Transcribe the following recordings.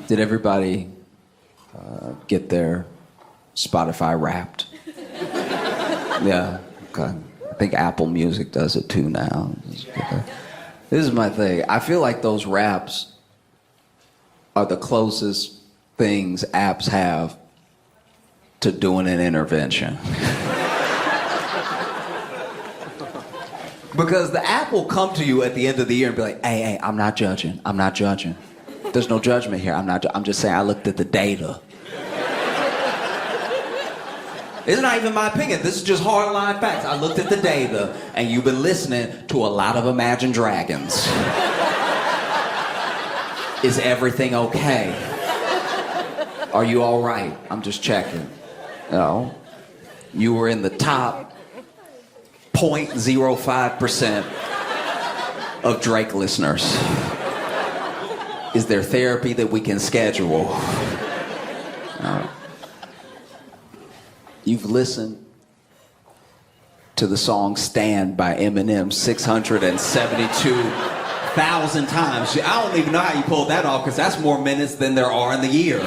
Did everybody get their Spotify Wrapped? Yeah, okay. I think Apple Music does it too now. This is my thing. I feel like those Wraps are the closest things apps have to doing an intervention. Because the app will come to you at the end of the year and be like, hey, I'm not judging. I'm not judging. There's no judgment here. I'm just saying I looked at the data. It's not even my opinion. This is just hardline facts. I looked at the data, and you've been listening to a lot of Imagine Dragons. Is everything okay? Are you all right? I'm just checking. No. You were in the top 0.05% of Drake listeners. Is there therapy that we can schedule? You've listened to the song Stand by Eminem 672,000 times. I don't even know how you pulled that off, because that's more minutes than there are in the year.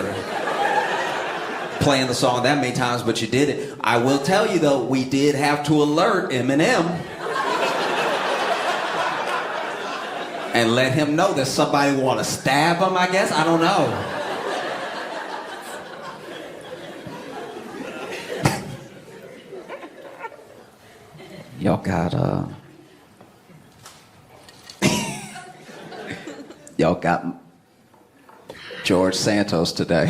Playing the song that many times, but you did it. I will tell you though, we did have to alert Eminem and let him know that somebody want to stab him, I guess. I don't know. Y'all got y'all got George Santos today.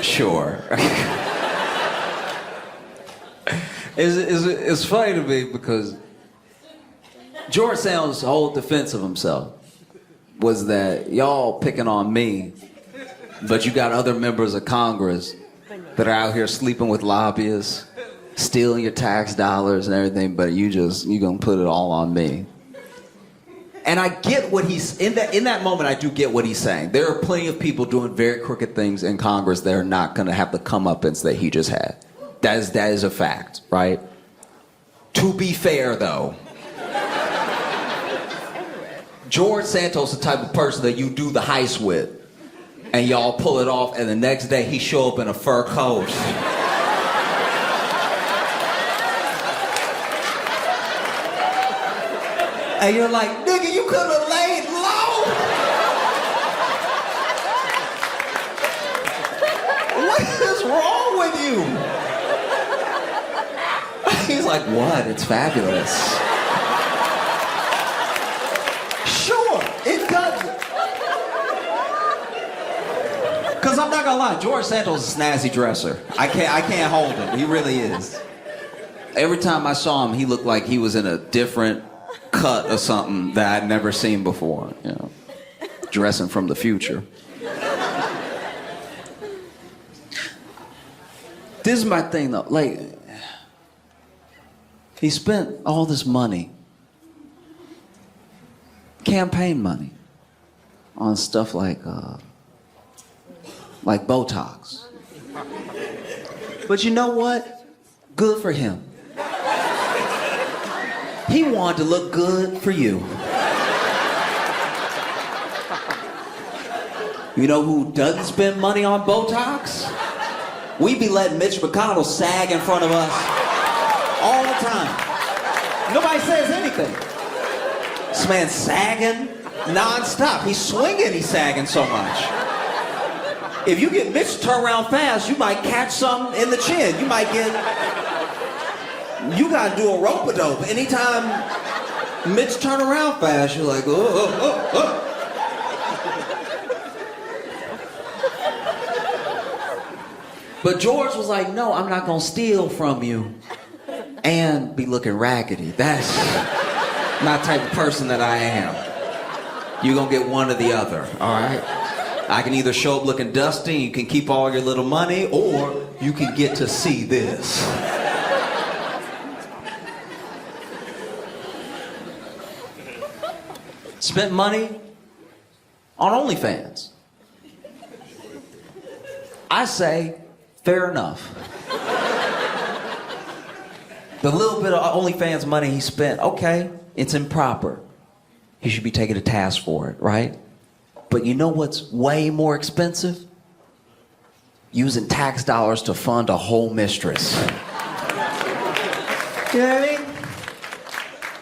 Sure. It's funny to me because George Santos' whole defense of himself was that y'all picking on me, but you got other members of Congress that are out here sleeping with lobbyists, stealing your tax dollars and everything, but you gonna put it all on me. And I get what he's, in that moment I do get what he's saying. There are plenty of people doing very crooked things in Congress that are not gonna have the comeuppance that he just had. That is a fact, right? To be fair though, George Santos is the type of person that you do the heist with, and y'all pull it off, and the next day he show up in a fur coat. And you're like, nigga, you could have laid low. What is wrong with you? He's like, what? It's fabulous. It doesn't. Because I'm not gonna lie, George Santos is a snazzy dresser. I can't hold him. He really is. Every time I saw him, he looked like he was in a different cut of something that I'd never seen before. You know, dressing from the future. This is my thing though. Like, he spent all this money, campaign money, on stuff like Botox. But you know what? Good for him. He wanted to look good for you. You know who doesn't spend money on Botox? We be letting Mitch McConnell sag in front of us all the time. Nobody says anything. This man's sagging nonstop. He's swinging, he's sagging so much. If you get Mitch to turn around fast, you might catch something in the chin. You gotta do a rope-a-dope. Anytime Mitch turn around fast, you're like, oh. But George was like, no, I'm not gonna steal from you and be looking raggedy. That's not the type of person that I am. You're gonna get one or the other, all right? I can either show up looking dusty, you can keep all your little money, or you can get to see this. Spent money on OnlyFans. I say, fair enough. The little bit of OnlyFans money he spent, okay, it's improper. He should be taken to task for it, right? But you know what's way more expensive? Using tax dollars to fund a whole mistress. You know what I mean?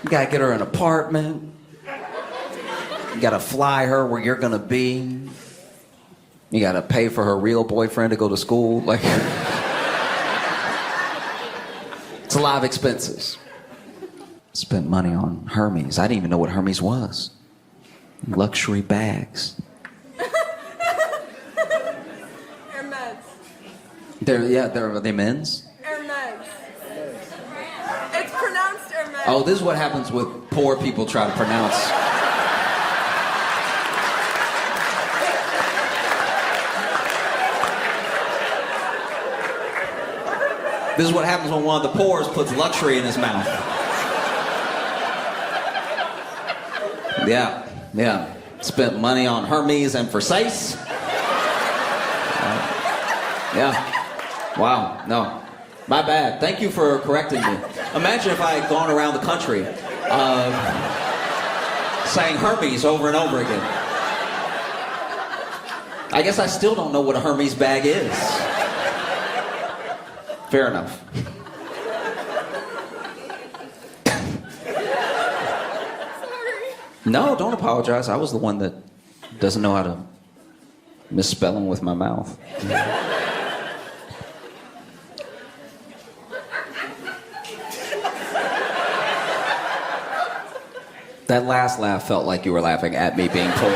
You gotta get her an apartment. You gotta fly her where you're gonna be. You gotta pay for her real boyfriend to go to school. Like, it's a lot of expenses. Spent money on Hermes. I didn't even know what Hermes was. Luxury bags. Are they men's? Hermes. It's pronounced Hermes. Oh, this is what happens with poor people try to pronounce. This is what happens when one of the poors puts luxury in his mouth. Yeah. Spent money on Hermes and Versace. Yeah. Wow, no. My bad. Thank you for correcting me. Imagine if I had gone around the country saying Hermes over and over again. I guess I still don't know what a Hermes bag is. Fair enough. Sorry. No, don't apologize. I was the one that doesn't know how to misspell them with my mouth. That last laugh felt like you were laughing at me being poor.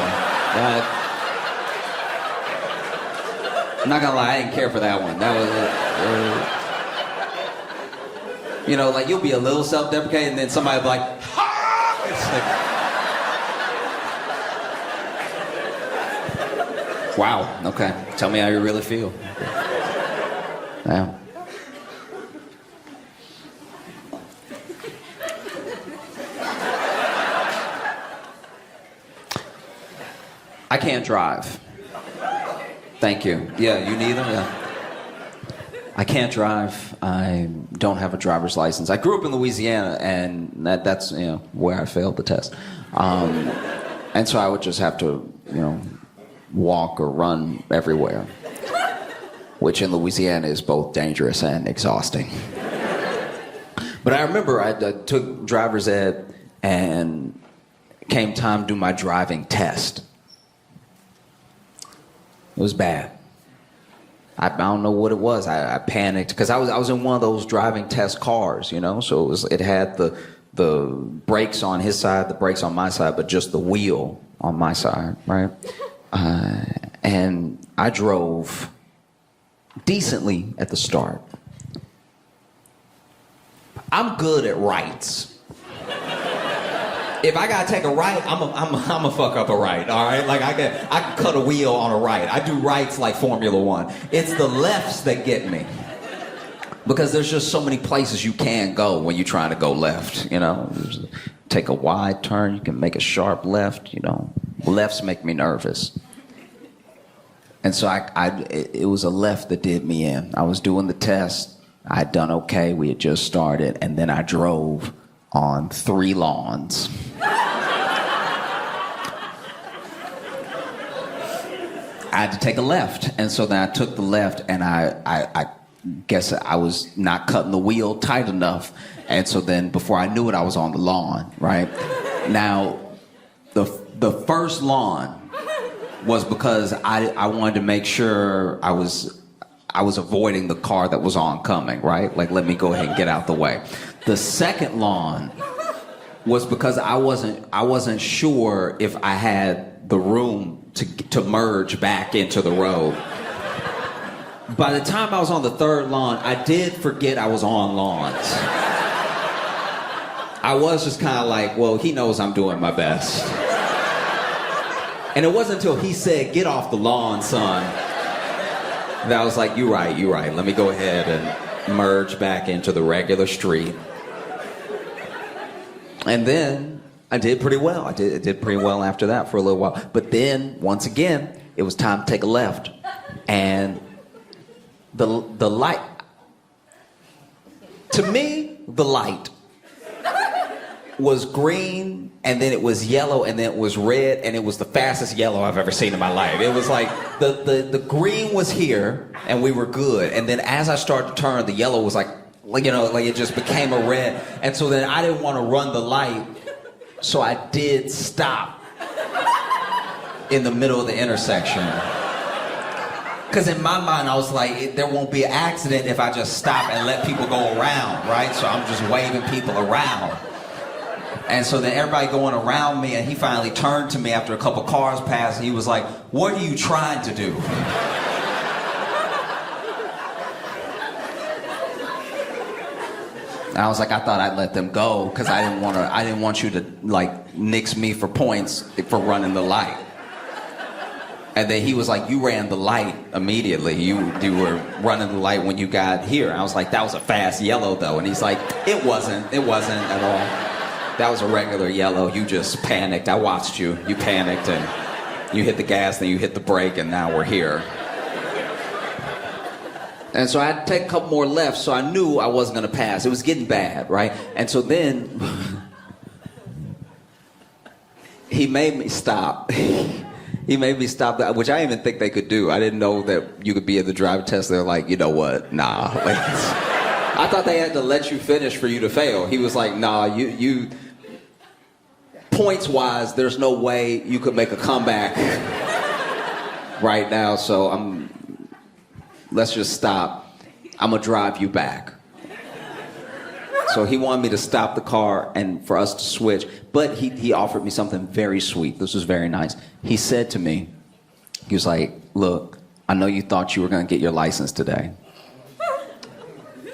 I'm not gonna lie, I didn't care for that one. That was, you know, like you'll be a little self-deprecating, and then somebody will be like, ha! It's like, wow. Okay. Tell me how you really feel. Yeah. I can't drive. Thank you. Yeah, you need them? Yeah. I can't drive. I don't have a driver's license. I grew up in Louisiana, and that's where I failed the test. And so I would just have to, walk or run everywhere, which in Louisiana is both dangerous and exhausting. But I remember I took driver's ed, and came time to do my driving test. It was bad. I don't know what it was. I panicked because I was in one of those driving test cars, so it had the brakes on his side, the brakes on my side, but just the wheel on my side, right? And I drove decently at the start. I'm good at rights. If I gotta take a right, I'm a fuck up a right, all right? Like I can cut a wheel on a right. I do rights like Formula One. It's the lefts that get me. Because there's just so many places you can go when you're trying to go left, Take a wide turn, you can make a sharp left, Lefts make me nervous. And so it was a left that did me in. I was doing the test. I'd done okay, we had just started, and then I drove on 3 lawns. I had to take a left, and so then I took the left, and I guess I was not cutting the wheel tight enough, and so then before I knew it, I was on the lawn, right? Now, the first lawn was because I wanted to make sure I was avoiding the car that was oncoming, right? Like, let me go ahead and get out the way. The second lawn was because I wasn't sure if I had the room to merge back into the road. By the time I was on the third lawn, I did forget I was on lawns. I was just kind of like, well, he knows I'm doing my best. And it wasn't until he said, get off the lawn, son, that I was like, you're right. Let me go ahead and merge back into the regular street. And then I did pretty well. I did pretty well after that for a little while. But then, once again, it was time to take a left. And the light, to me, the light was green, and then it was yellow, and then it was red, and it was the fastest yellow I've ever seen in my life. It was like the green was here, and we were good. And then as I started to turn, the yellow was like it just became a red. And so then I didn't want to run the light, so I did stop in the middle of the intersection. Because in my mind, I was like, there won't be an accident if I just stop and let people go around, right? So I'm just waving people around. And so then everybody going around me, and he finally turned to me after a couple cars passed, and he was like, "What are you trying to do?" And I was like, I thought I'd let them go because I didn't want you to like nix me for points for running the light. And then he was like, "You ran the light immediately. You were running the light when you got here." I was like, "That was a fast yellow though." And he's like, It wasn't at all. That was a regular yellow. You just panicked. I watched you. You panicked and you hit the gas, then you hit the brake, and now we're here. And so I had to take a couple more lefts, so I knew I wasn't going to pass. It was getting bad, right? And so then he made me stop. He made me stop, which I didn't even think they could do. I didn't know that you could be in the driver test. They're like, you know what? Nah. Like, I thought they had to let you finish for you to fail. He was like, nah, you points-wise, there's no way you could make a comeback right now, so let's just stop. I'm gonna drive you back. So he wanted me to stop the car and for us to switch, but he offered me something very sweet. This was very nice. He said to me, he was like, "Look, I know you thought you were gonna get your license today.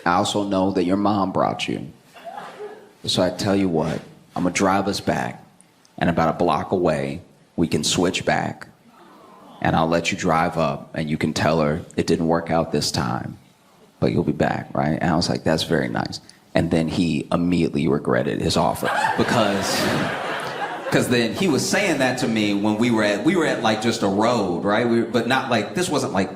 I also know that your mom brought you. So I tell you what, I'm gonna drive us back, and about a block away, we can switch back, and I'll let you drive up, and you can tell her it didn't work out this time, but you'll be back, right?" And I was like, "That's very nice." And then he immediately regretted his offer because then he was saying that to me when we were at like just a road, right? But not like, this wasn't like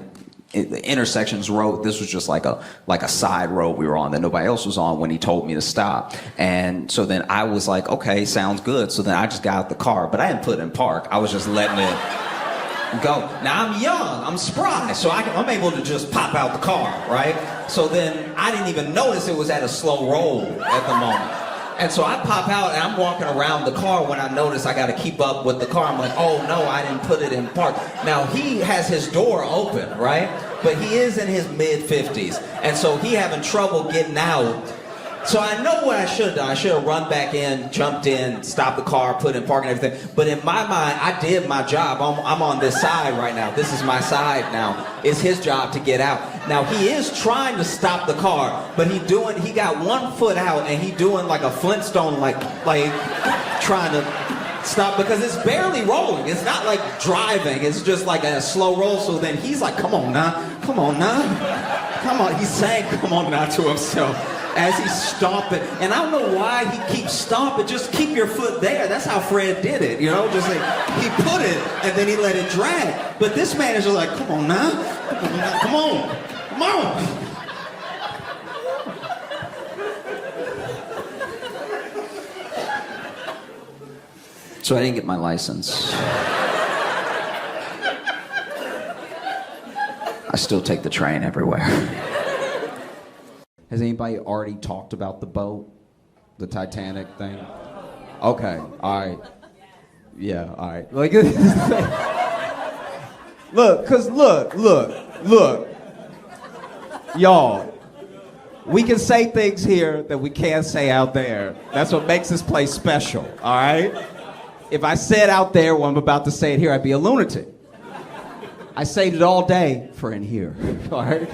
the intersections road. This was just like a side road we were on that nobody else was on when he told me to stop. And so then I was like, okay, sounds good. So then I just got out the car, but I didn't put it in park. I was just letting it go. Now I'm young, I'm spry, so I'm able to just pop out the car, right? So then I didn't even notice it was at a slow roll at the moment. And so I pop out and I'm walking around the car when I notice I got to keep up with the car. I'm like, oh no, I didn't put it in park. Now he has his door open, right? But he is in his mid-50s. And so he having trouble getting out. So I know what I should have done. I should have run back in, jumped in, stopped the car, put it in park and everything. But in my mind, I did my job. I'm on this side right now. This is my side now. It's his job to get out. Now he is trying to stop the car, but he got one foot out and he doing like a Flintstone, like trying to stop because it's barely rolling. It's not like driving. It's just like a slow roll. So then he's like, come on now. Come on. He's saying come on now to himself as he's stomping. And I don't know why he keeps stomping. Just keep your foot there. That's how Fred did it, you know? Just like, he put it and then he let it drag. But this man is just like, come on now. Come on. So I didn't get my license. I still take the train everywhere. Has anybody already talked about the boat? The Titanic thing? Okay, all right. Yeah, all right. Like, look. Y'all, we can say things here that we can't say out there. That's what makes this place special, all right? If I said out there what I'm about to say it here, I'd be a lunatic. I saved it all day for in here, all right?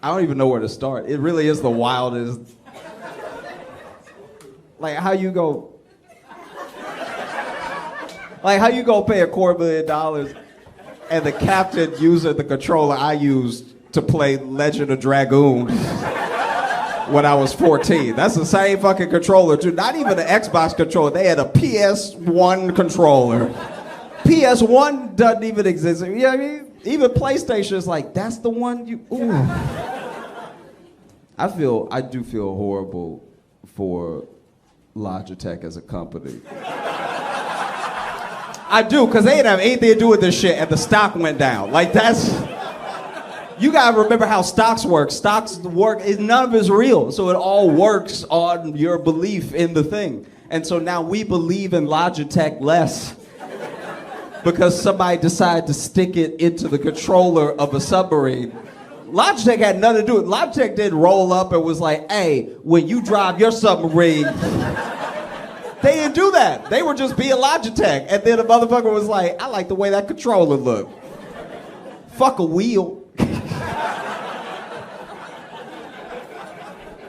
I don't even know where to start. It really is the wildest. Like, how you go pay $250,000 and the captain using the controller I used to play Legend of Dragoon when I was 14. That's the same fucking controller, too. Not even an Xbox controller. They had a PS1 controller. PS1 doesn't even exist. You know what I mean? Even PlayStation is like, that's the one you. Ooh. I do feel horrible for Logitech as a company. I do, because they didn't have anything to do with this shit and the stock went down. Like, that's. You gotta remember how stocks work. Stocks work, none of it's real. So it all works on your belief in the thing. And so now we believe in Logitech less because somebody decided to stick it into the controller of a submarine. Logitech had nothing to do with it. Logitech didn't roll up and was like, hey, when you drive your submarine, they didn't do that. They were just being Logitech. And then the motherfucker was like, I like the way that controller looked. Fuck a wheel.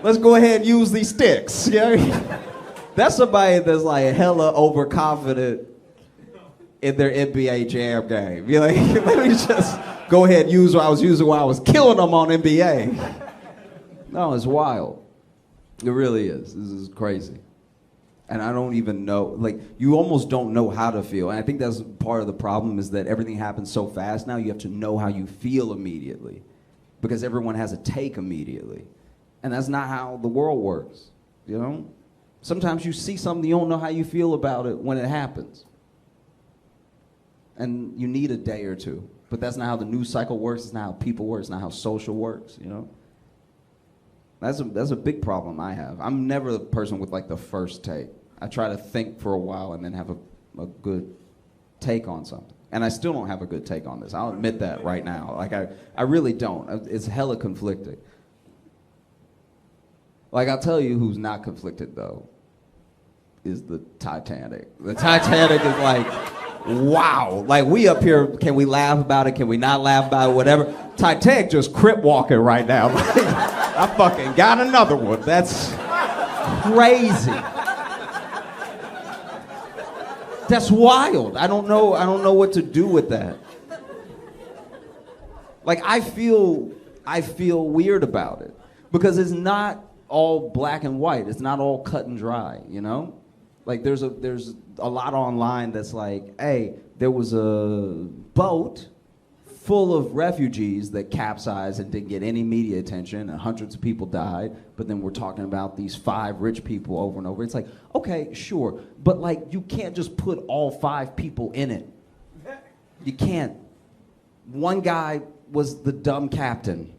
Let's go ahead and use these sticks. You know? That's somebody that's like hella overconfident in their NBA Jam game. You're like, let me just go ahead and use what I was using while I was killing them on NBA. No, it's wild. It really is. This is crazy. And I don't even know, like, you almost don't know how to feel. And I think that's part of the problem is that everything happens so fast now, you have to know how you feel immediately. Because everyone has a take immediately. And that's not how the world works, you know? Sometimes you see something, you don't know how you feel about it when it happens. And you need a day or two. But that's not how the news cycle works, it's not how people work, it's not how social works, you know? That's a big problem I have. I'm never the person with like the first take. I try to think for a while and then have a good take on something. And I still don't have a good take on this. I'll admit that right now. Like I really don't. It's hella conflicting. Like I'll tell you who's not conflicted though, is the Titanic. The Titanic is like, wow. Like we up here, can we laugh about it? Can we not laugh about it? Whatever. Titanic just crip walking right now. I fucking got another one. That's crazy. That's wild. I don't know what to do with that. Like I feel weird about it because it's not all black and white. It's not all cut and dry, you know? Like there's a lot online that's like, hey, there was a boat full of refugees that capsized and didn't get any media attention and hundreds of people died, but then we're talking about these 5 rich people over and over. It's like, okay, sure, but like you can't just put all 5 people in it. You can't. One guy was the dumb captain.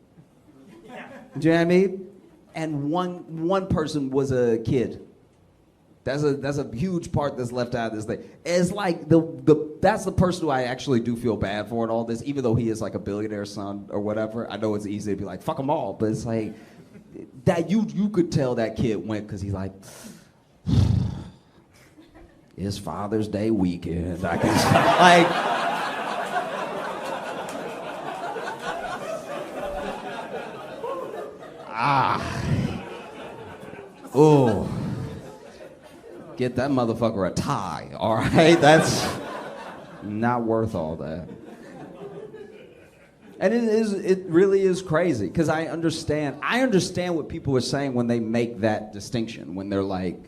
Do you know what I mean? And one person was a kid. That's a huge part that's left out of this thing. It's like that's the person who I actually do feel bad for in all this, even though he is like a billionaire son or whatever. I know it's easy to be like, fuck them all, but it's like that you could tell that kid went because he's like, it's Father's Day weekend. I can like. Oh. Get that motherfucker a tie, all right? That's not worth all that. And it really is crazy, because I understand what people are saying when they make that distinction, when they're like,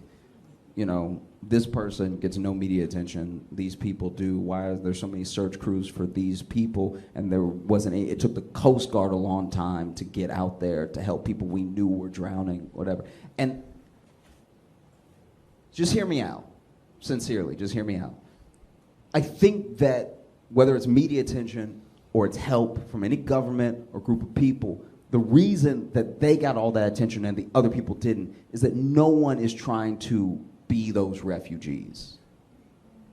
you know, this person gets no media attention, these people do, why are there so many search crews for these people, and there wasn't any, it took the Coast Guard a long time to get out there to help people we knew were drowning, whatever. And just hear me out, sincerely, just hear me out. I think that whether it's media attention or it's help from any government or group of people, the reason that they got all that attention and the other people didn't is that no one is trying to be those refugees.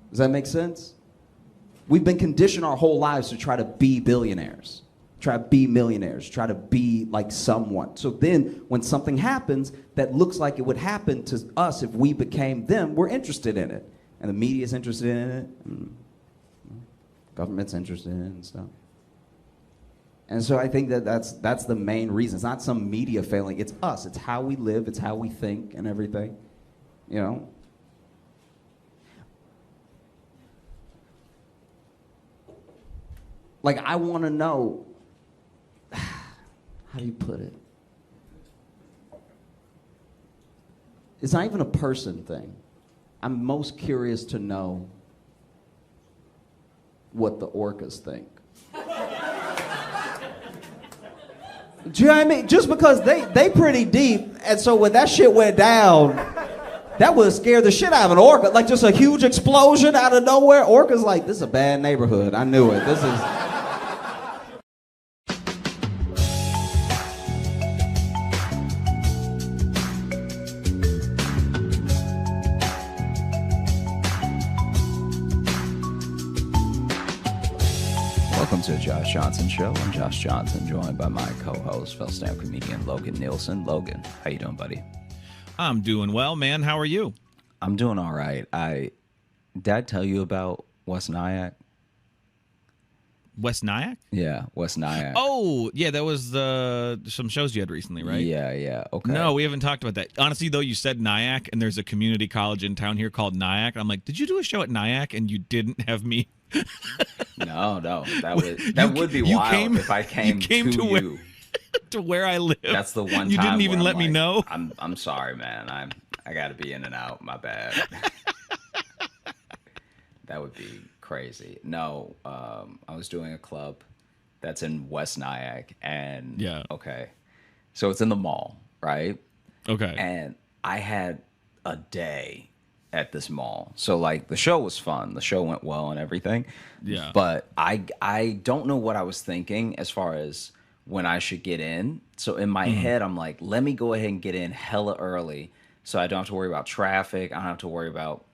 Does that make sense? We've been conditioned our whole lives to try to be billionaires, try to be millionaires, try to be like someone. So then when something happens that looks like it would happen to us if we became them, we're interested in it. And the media's interested in it, and government's interested in it and stuff. And so I think that that's the main reason. It's not some media failing, it's us. It's how we live, it's how we think and everything, you know? Like, I want to know, how do you put it? It's not even a person thing. I'm most curious to know what the orcas think. Do you know what I mean? Just because they pretty deep, and so when that shit went down, that would scare the shit out of an orca. Like just a huge explosion out of nowhere. Orca's like, this is a bad neighborhood. I knew it. This is. Welcome to the Josh Johnson Show. I'm Josh Johnson, joined by my co-host, fellow stand-up comedian Logan Nielsen. Logan, how you doing, buddy? I'm doing well, man. How are you? I'm doing all right. Did I tell you about West Nyack? West Nyack? Yeah, West Nyack. Oh, yeah, that was some shows you had recently, right? Yeah. Okay. No, we haven't talked about that. Honestly, though, you said Nyack, and there's a community college in town here called Nyack. I'm like, did you do a show at Nyack, and you didn't have me? No, that would be wild if I came to you. To where I live. That's the one time you didn't even let me know. I'm sorry, man. I got to be in and out. My bad. That would be crazy. No, I was doing a club that's in West Nyack, and okay, so it's in the mall, right? Okay, and I had a day at this mall, so like the show was fun. The show went well and everything. Yeah, but I don't know what I was thinking as far as when I should get in. So in my head, I'm like, let me go ahead and get in hella early, so I don't have to worry about traffic. I don't have to worry about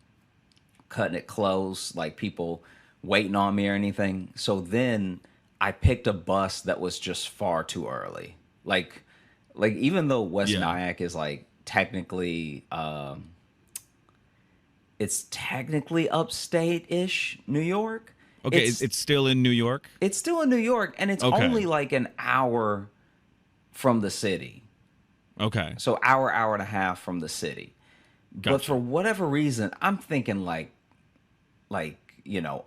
cutting it close, like people waiting on me or anything. So then I picked a bus that was just far too early. Like even though West Nyack is like technically, it's technically upstate-ish New York. Okay, it's still in New York? It's still in New York, and it's only like an hour from the city. Okay. So hour and a half from the city. Gotcha. But for whatever reason, I'm thinking like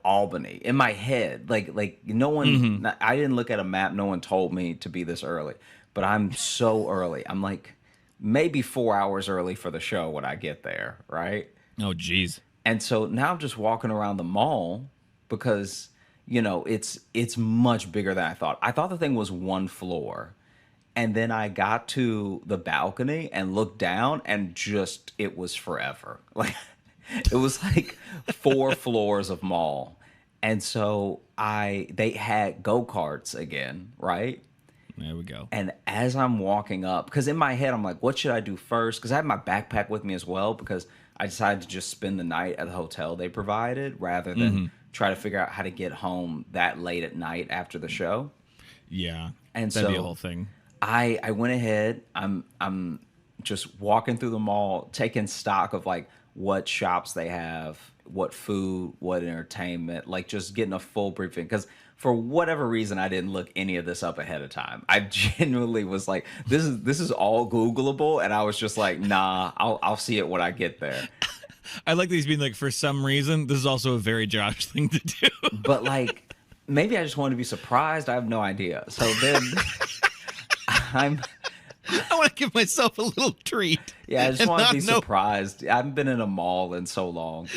Albany in my head. Like no one. I didn't look at a map. No one told me to be this early. But I'm so early. I'm like maybe 4 hours early for the show when I get there, right? Oh, geez. And so now I'm just walking around the mall because it's much bigger than I thought. I thought the thing was one floor. And then I got to the balcony and looked down, and just it was forever. Like it was like 4 floors of mall. And so they had go-karts again, right? There we go. And as I'm walking up, because in my head I'm like, what should I do first? Because I had my backpack with me as well, because I decided to just spend the night at the hotel they provided rather than try to figure out how to get home that late at night after the show. Yeah, and that'd so be a whole thing. I went ahead. I'm just walking through the mall, taking stock of like what shops they have, what food, what entertainment, like just getting a full briefing. Because for whatever reason, I didn't look any of this up ahead of time. I genuinely was like, this is all Googleable, and I was just like, nah, I'll see it when I get there. I like these being like, for some reason, this is also a very Josh thing to do. But like, maybe I just wanted to be surprised. I have no idea. So then. I want to give myself a little treat. Yeah, I just want to be surprised. I haven't been in a mall in so long.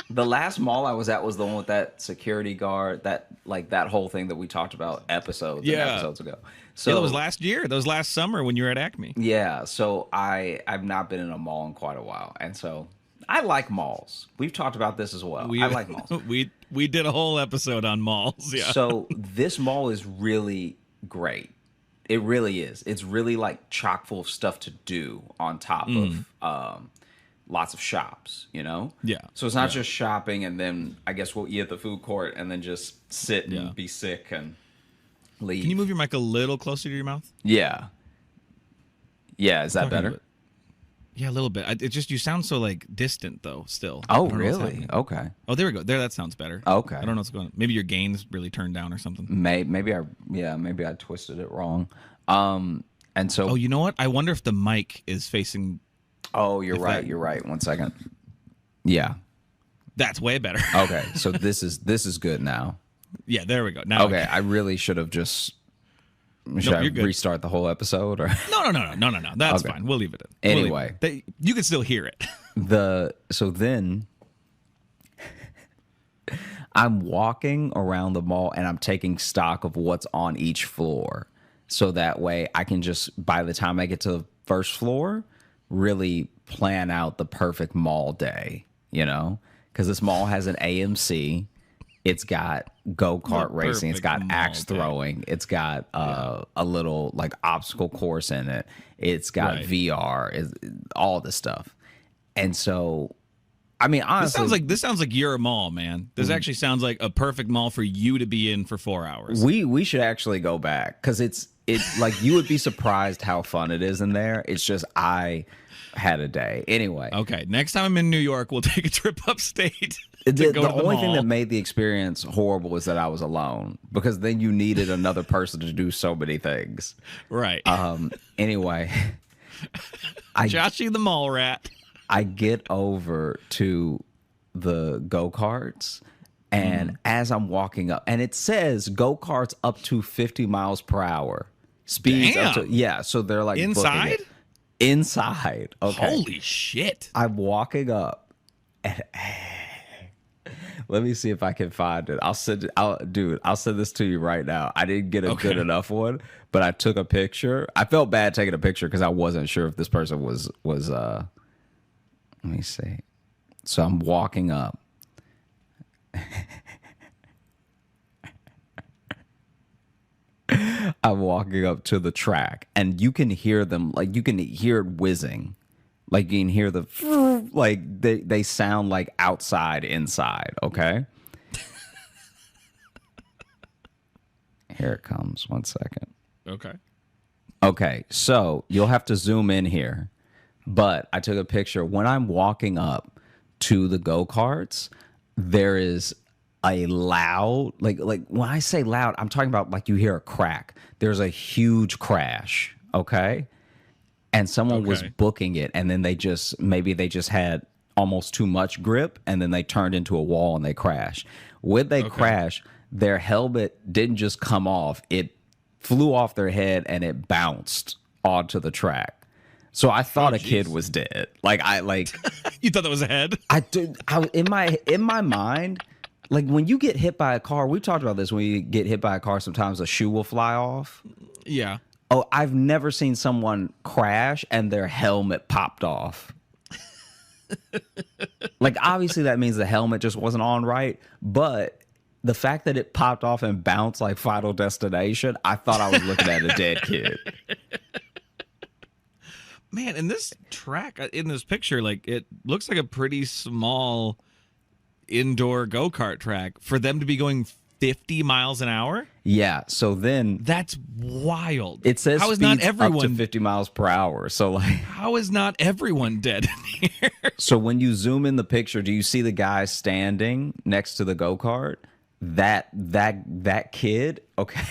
The last mall I was at was the one with that security guard, that whole thing that we talked about episodes ago. So that was last year. That was last summer when you were at Acme. Yeah, so I've not been in a mall in quite a while, and so I like malls. We've talked about this as well. I like malls. We did a whole episode on malls. Yeah. So this mall is really great. It really is. It's really like chock full of stuff to do on top of lots of shops, Yeah. So it's not just shopping and then I guess we'll eat at the food court and then just sit and be sick and leave. Can you move your mic a little closer to your mouth? Yeah. Yeah, is that better? Yeah, a little bit. It just, you sound so like distant though still. Oh, really? Okay. Oh, there we go. There, that sounds better. Okay. I don't know what's going on. Maybe your gain's really turned down or something. Maybe I twisted it wrong. And so. Oh, you know what? I wonder if the mic is facing. Oh, you're right. You're right. 1 second. Yeah. That's way better. Okay. So this is good now. Yeah, there we go. Now okay. I really should have just. Should I restart the whole episode? Or? No. That's fine. We'll leave it in. Anyway. You can still hear it. So then I'm walking around the mall and I'm taking stock of what's on each floor. so that way I can just, by the time I get to the first floor, really plan out the perfect mall day, you know? Because this mall has an AMC. It's got go-kart The racing. It's got perfect axe mall day. throwing. It's got a little like obstacle course in it. It's got Right. VR, all this stuff. And so, I mean, honestly, This sounds like your mall, man. This actually sounds like a perfect mall for you to be in for 4 hours. we should actually go back because it's like you would be surprised how fun it is in there. It's just I had a day anyway. Okay, next time I'm in New York, we'll take a trip upstate. to The go to the only thing mall. that made the experience horrible is that I was alone because then you needed another person to do so many things. Right. Anyway, Joshy the mall rat. I get over to the go-karts, and as I'm walking up, and it says go-karts up to 50 miles per hour. Speeds up to, Damn. yeah, so they're like booking Inside? it. Inside. Okay. Holy shit. I'm walking up, and let me see if I can find it. I'll send this to you right now. I didn't get a good enough one, but I took a picture. I felt bad taking a picture because I wasn't sure if this person was let me see. So I'm walking up. I'm walking up to the track, and you can hear them, like you can hear it whizzing. Like you can hear the like they sound like outside, inside, okay? Here it comes. 1 second. Okay. Okay, so you'll have to zoom in here. But I took a picture. When I'm walking up to the go-karts, there is a loud, like when I say loud, I'm talking about like you hear a crack. There's a huge crash, okay? And someone was booking it, and then maybe they just had almost too much grip, and then they turned into a wall and they crashed. When they crash, their helmet didn't just come off. It flew off their head and it bounced onto the track. So I thought a kid was dead. You thought that was a head? In my mind, like when you get hit by a car, we've talked about this. When you get hit by a car, sometimes a shoe will fly off. Yeah. Oh, I've never seen someone crash and their helmet popped off. Like obviously that means the helmet just wasn't on right, but the fact that it popped off and bounced like Final Destination, I thought I was looking at a dead kid. Man, in this track, in this picture, like it looks like a pretty small indoor go-kart track for them to be going 50 miles an hour. Yeah, so then That's wild. it says how is speeds not everyone up to 50 miles per hour. So like, how is not everyone dead in here? so when you zoom in the picture, do you see the guy standing next to the go-kart? That kid, okay.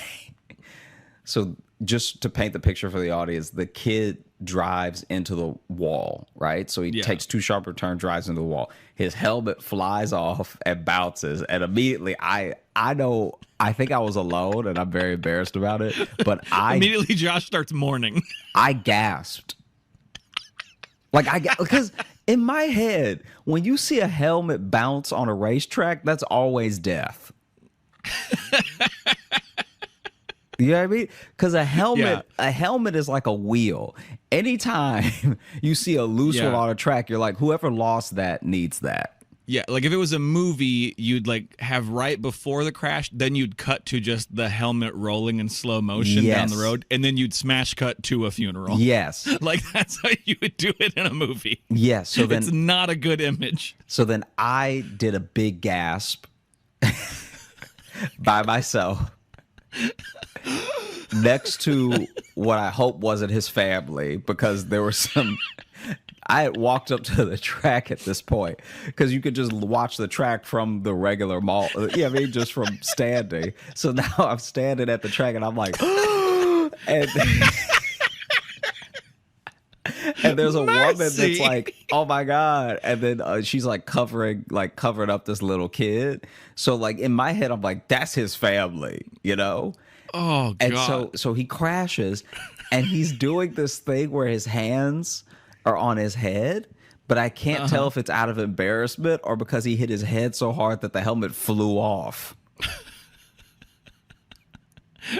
So just to paint the picture for the audience, the kid drives into the wall, right? So he takes two sharper turns, drives into the wall. His helmet flies off and bounces, and immediately I think I was alone, and I'm very embarrassed about it. But Immediately, Josh starts mourning. I gasped. Because in my head, when you see a helmet bounce on a racetrack, that's always death. You know what I mean? Because a helmet is like a wheel. Anytime you see a loose one on a track, you're like, whoever lost that needs that. Yeah, like if it was a movie, you'd like have right before the crash, then you'd cut to just the helmet rolling in slow motion down the road, and then you'd smash cut to a funeral. Yes. Like that's how you would do it in a movie. Yes. So then it's not a good image. So then I did a big gasp by myself next to what I hope wasn't his family, because there were some. I had walked up to the track at this point because you could just watch the track from the regular mall. Yeah, I mean, just from standing. So now I'm standing at the track and I'm like, and there's a woman that's like, oh my God. And then she's like covering up this little kid. So like in my head, I'm like, that's his family, you know? Oh, God. And so he crashes and he's doing this thing where his hands are on his head, but I can't tell if it's out of embarrassment or because he hit his head so hard that the helmet flew off.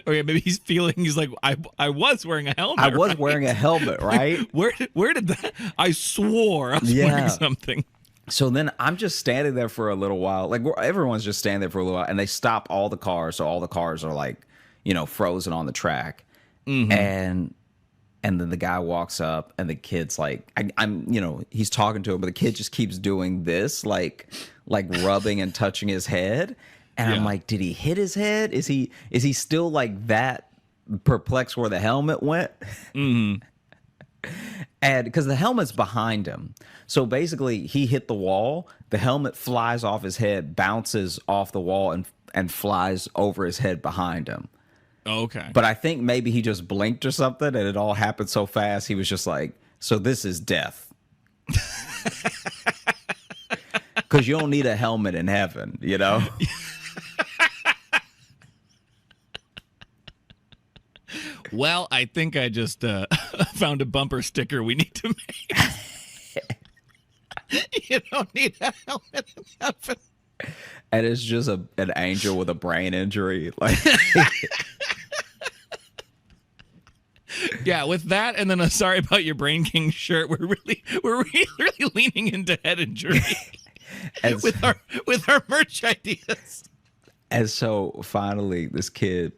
Or yeah, maybe he's feeling. He's like, I was wearing a helmet. I was right? wearing a helmet, right? Where did that? I swore I was Yeah. wearing something. So then I'm just standing there for a little while. Like everyone's just standing there for a little while, and they stop all the cars. So all the cars are like, frozen on the track. And then the guy walks up, and the kid's like, he's talking to him, but the kid just keeps doing this, like rubbing and touching his head. And I'm Yeah. like, did he hit his head? Is he still like that perplexed where the helmet went? And because the helmet's behind him. So basically he hit the wall, the helmet flies off his head, bounces off the wall and flies over his head behind him. Okay. But I think maybe he just blinked or something and it all happened so fast. He was just like, so this is death. Because you don't need a helmet in heaven, Well, I think I just found a bumper sticker we need to make. You don't need a helmet in heaven. And it's just an angel with a brain injury. Like, Yeah, with that, and then a sorry about your Brain King shirt, we're really leaning into head injury and, with our merch ideas. and so finally, this kid,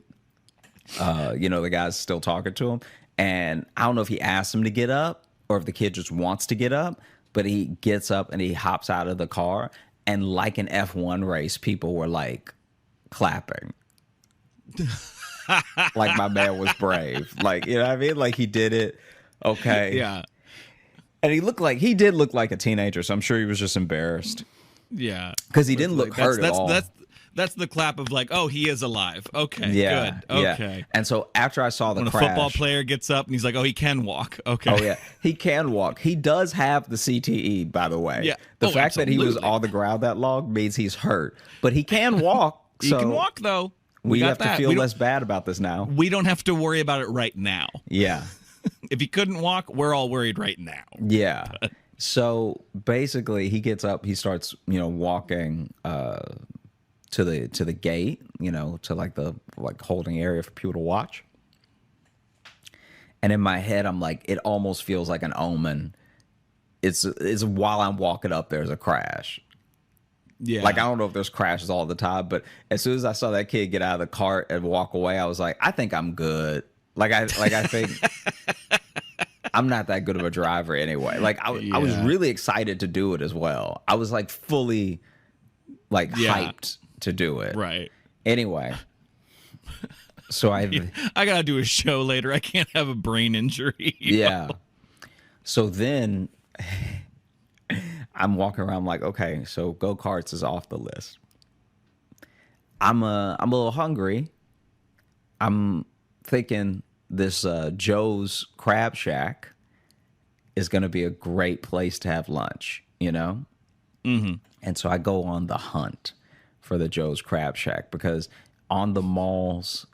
the guy's still talking to him, and I don't know if he asked him to get up or if the kid just wants to get up, but he gets up and he hops out of the car, and like an F1 race, people were like clapping. Like my man was brave. Like, you know what I mean? Like he did it. Okay. Yeah. And he did look like a teenager, so I'm sure he was just embarrassed. Yeah. Because he didn't look hurt at all. That's the clap of like, oh, he is alive. Okay, Yeah. good. Yeah. Okay. And so after I saw the When crash, a football player gets up and he's like, oh, he can walk. Okay. oh yeah, he can walk. He does have the CTE, by the way. Yeah. The Oh, fact that he was absolutely. on the ground that long means he's hurt, but he can walk. He so can walk though. We got have to that. feel We don't- less bad about this now. We don't have to worry about it right now. Yeah. If he couldn't walk, we're all worried right now. Yeah. So basically, he gets up. He starts, walking to the gate, to like the holding area for people to watch. And in my head, I'm like, it almost feels like an omen. It's while I'm walking up, there's a crash. Yeah. Like, I don't know if there's crashes all the time, but as soon as I saw that kid get out of the cart and walk away, I was like, I think I'm good. I think I'm not that good of a driver anyway. Like I was really excited to do it as well. I was like fully hyped to do it. Right. Anyway. So I gotta do a show later. I can't have a brain injury. yeah. So then I'm walking around like, okay, so go-karts is off the list. I'm a little hungry. I'm thinking this Joe's Crab Shack is going to be a great place to have lunch, Mm-hmm. And so I go on the hunt for the Joe's Crab Shack because on the mall's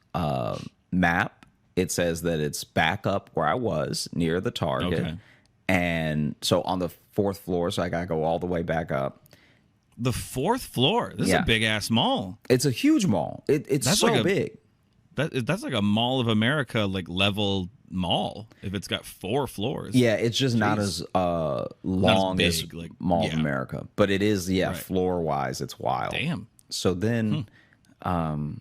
map, it says that it's back up where I was near the Target. Okay. And so on the 4th floor, so I got to go all the way back up. The 4th floor. This is Yeah. a big ass mall. It's a huge mall. It's That's so like a- big. That's like a Mall of America level mall. If it's got 4 floors. Yeah, it's just not Jeez. as long as big, Mall of yeah. America, but it is Right. floor wise, it's wild. Damn. So then, I'm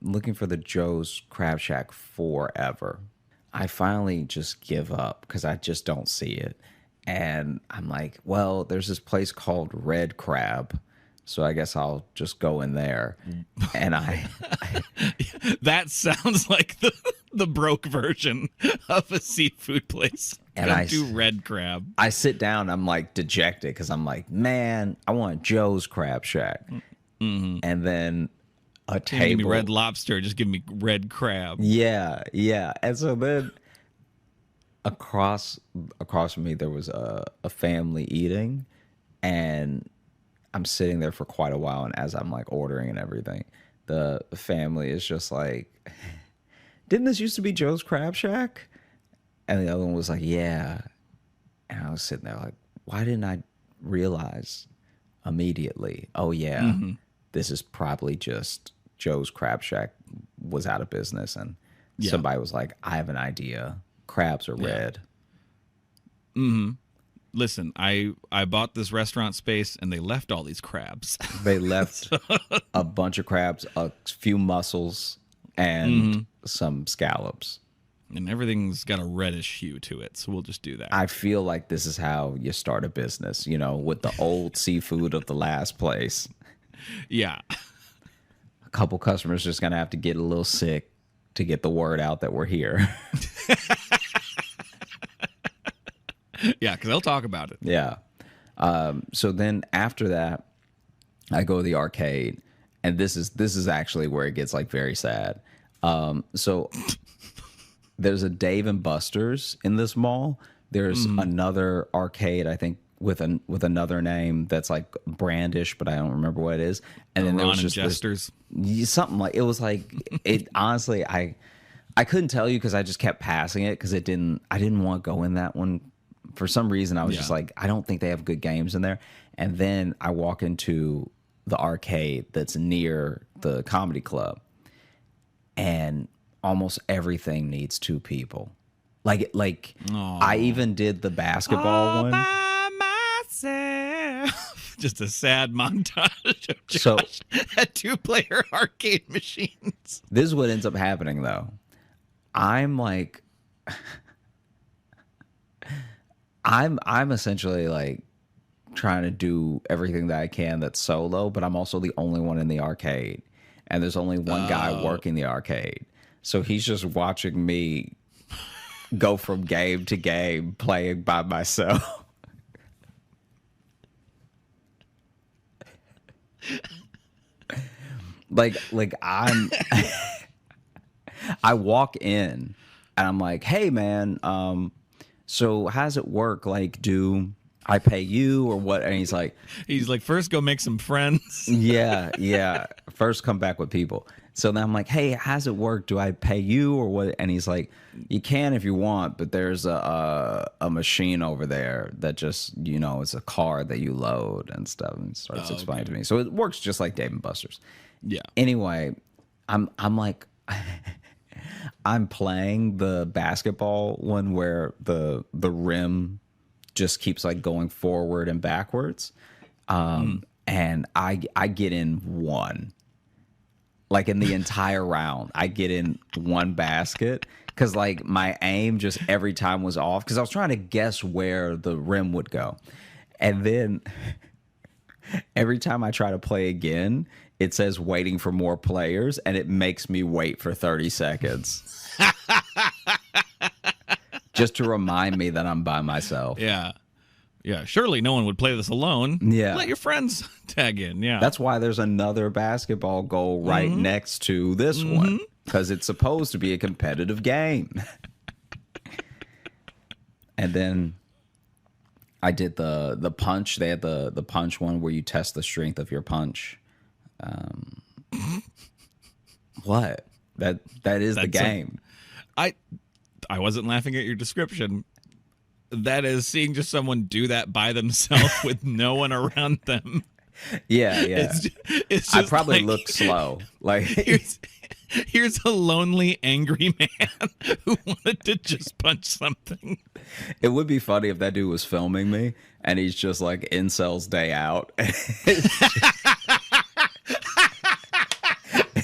looking for the Joe's Crab Shack forever. I finally just give up because I just don't see it, and I'm like, well, there's this place called Red Crab. So I guess I'll just go in there, and That sounds like the broke version of a seafood place. And Come I- to Red Crab. I sit down. I'm like dejected because I'm like, man, I want Joe's Crab Shack, and then a Can't give me table. Red Lobster. Just give me Red Crab. Yeah, yeah. And so then across from me there was a family eating, and I'm sitting there for quite a while, and as I'm like ordering and everything, the family is just like, didn't this used to be Joe's Crab Shack? And the other one was like, yeah. And I was sitting there like, why didn't I realize immediately? Oh yeah, this is probably just Joe's Crab Shack was out of business, and Yeah. somebody was like, "I have an idea. Crabs are red." Listen, I bought this restaurant space and they left all these crabs. They left a bunch of crabs, a few mussels, and some scallops. And everything's got a reddish hue to it, so we'll just do that. I feel like this is how you start a business, you know, with the old seafood of the last place. Yeah. A couple customers just gonna have to get a little sick to get the word out that we're here. Yeah, because they'll talk about it. Yeah. So then after that, I go to the arcade, and this is actually where it gets like very sad. So there's a Dave and Buster's in this mall. There's another arcade, I think, with another name that's like brandish, but I don't remember what it is. And then there Ron was and just this- Jesters. something like it was like it. Honestly, I couldn't tell you because I just kept passing it because I didn't want to go in that one. For some reason, I was just like, I don't think they have good games in there. And then I walk into the arcade that's near the comedy club, and almost everything needs two people. Like I even did the basketball one. By myself. Just a sad montage of So- Josh at 2-player arcade machines. This is what ends up happening, though. I'm like, I'm essentially like trying to do everything that I can that's solo, but I'm also the only one in the arcade, and there's only one guy working the arcade, so he's just watching me go from game to game playing by myself. like I'm I walk in and I'm like, "Hey man, so how does it work? Like, do I pay you or what?" And he's like, First go make some friends. yeah. First come back with people. So then I'm like, "Hey, how's it work? Do I pay you or what?" And he's like, "You can if you want, but there's a machine over there that just, you know, it's a card that you load and stuff." And he starts explaining to me. So it works just like Dave and Buster's. Yeah. Anyway, I'm like I'm playing the basketball one where the rim just keeps like going forward and backwards. And I get in one. Like in the entire round, I get in one basket because like my aim just every time was off because I was trying to guess where the rim would go. And then every time I try to play again, it says waiting for more players, and it makes me wait for 30 seconds. Just to remind me that I'm by myself. Yeah. Yeah. Surely no one would play this alone. Yeah. Let your friends tag in. Yeah. That's why there's another basketball goal right next to this one, because it's supposed to be a competitive game. And then I did the punch. They had the punch one where you test the strength of your punch. What? That is the That's game. I wasn't laughing at your description. That is seeing just someone do that by themselves with no one around them. Yeah. It's I just probably like, look slow. Like here's a lonely, angry man who wanted to just punch something. it would be funny if that dude was filming me and he's just like Incel's Day Out.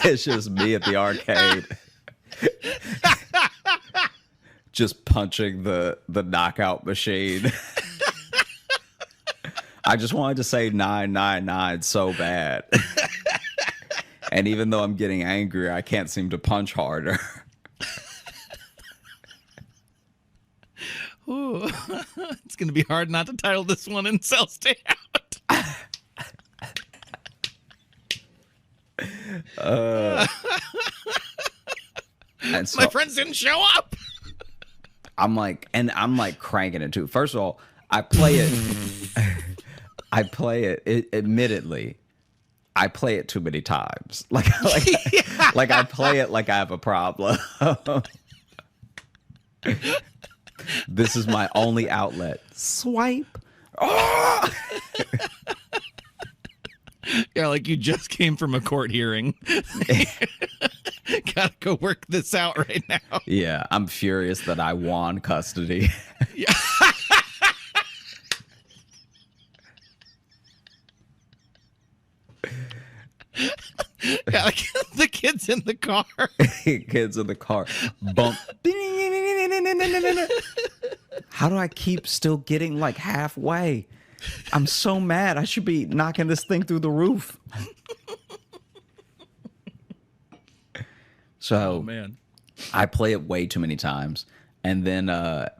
It's just me at the arcade. Just punching the knockout machine. I just wanted to say 999 so bad. And even though I'm getting angry, I can't seem to punch harder. Ooh. It's going to be hard not to title this one Incel Stay Out. And so My friends didn't show up. I'm like cranking it too. First of all, I play it. Admittedly, I play it too many times. Like I play it like I have a problem. This is my only outlet. Swipe. Oh! Yeah, like you just came from a court hearing. Gotta go work this out right now. Yeah, I'm furious that I won custody. Yeah. Yeah, like the kids in the car. Kids in the car. Bump. How do I keep still getting like halfway? I'm so mad. I should be knocking this thing through the roof. So, Oh man. I play it way too many times. And then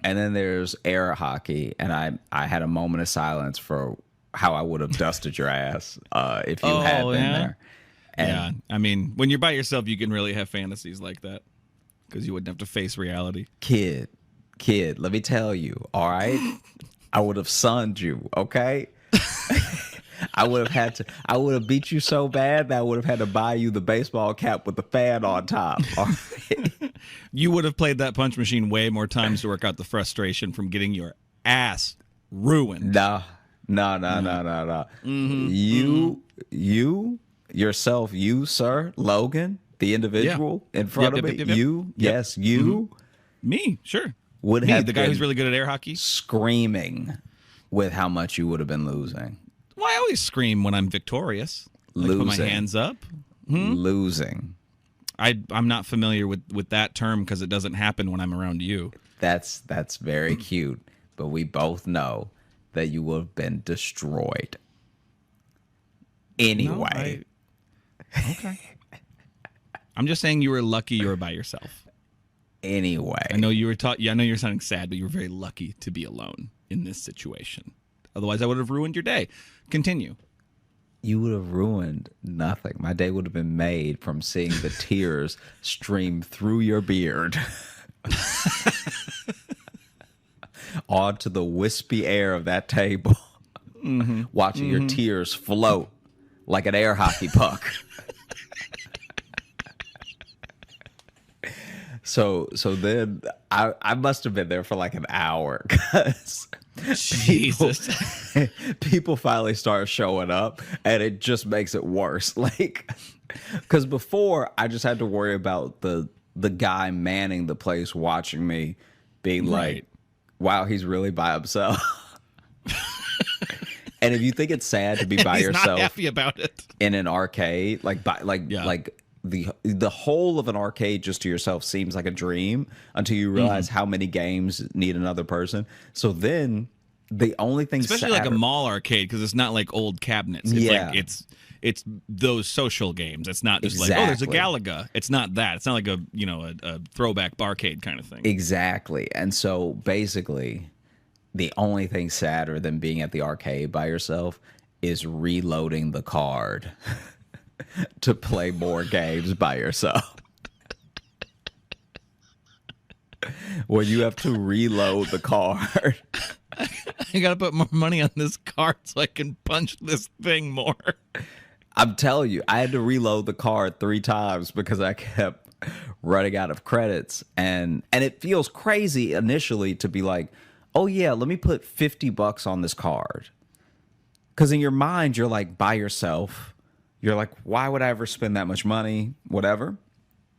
there's air hockey, and I had a moment of silence for how I would have dusted your ass if you had been there. And Yeah, I mean, when you're by yourself, you can really have fantasies like that because you wouldn't have to face reality. kid, let me tell you, all right? I would have sunned you, okay? I would have beat you so bad that I would have had to buy you the baseball cap with the fan on top. All right? You would have played that punch machine way more times to work out the frustration from getting your ass ruined. No. You, yourself, you, sir, Logan, the individual in front of me, Yep. you, yes, you Me, sure. would Me, have the guy been who's really good at air hockey. screaming with how much you would have been losing. Well, I always scream when I'm victorious. Like, put my Losing. hands up. Losing. I'm not familiar with that term because it doesn't happen when I'm around you. That's very cute, but we both know that you would have been destroyed. Anyway. Okay. I'm just saying you were lucky you were by yourself. Anyway. I know you were I know you're sounding sad, but you were very lucky to be alone in this situation. Otherwise, I would have ruined your day. Continue. You would have ruined nothing. My day would have been made from seeing the tears stream through your beard onto the wispy air of that table, watching your tears float like an air hockey puck. So then I must have been there for like an hour because Jesus. people finally start showing up, and it just makes it worse. Like, because before I just had to worry about the guy manning the place watching me, being like, Right. "Wow, he's really by himself." And if you think it's sad to be by He's yourself not happy about it. in an arcade, Yeah. like the whole of an arcade just to yourself seems like a dream until you realize how many games need another person. So then the only thing, Especially like a mall arcade, because it's not like old cabinets. It's Yeah. like it's those social games. It's not just like, oh, there's a Exactly. Galaga. It's not that. It's not like a throwback barcade kind of thing. Exactly. And so basically, the only thing sadder than being at the arcade by yourself is reloading the card to play more games by yourself. Where you have to reload the card. I gotta put more money on this card so I can punch this thing more. I'm telling you, I had to reload the card 3 times because I kept running out of credits. And it feels crazy initially to be like, oh yeah, let me put $50 on this card. Because in your mind, you're like by yourself. You're like, why would I ever spend that much money? Whatever.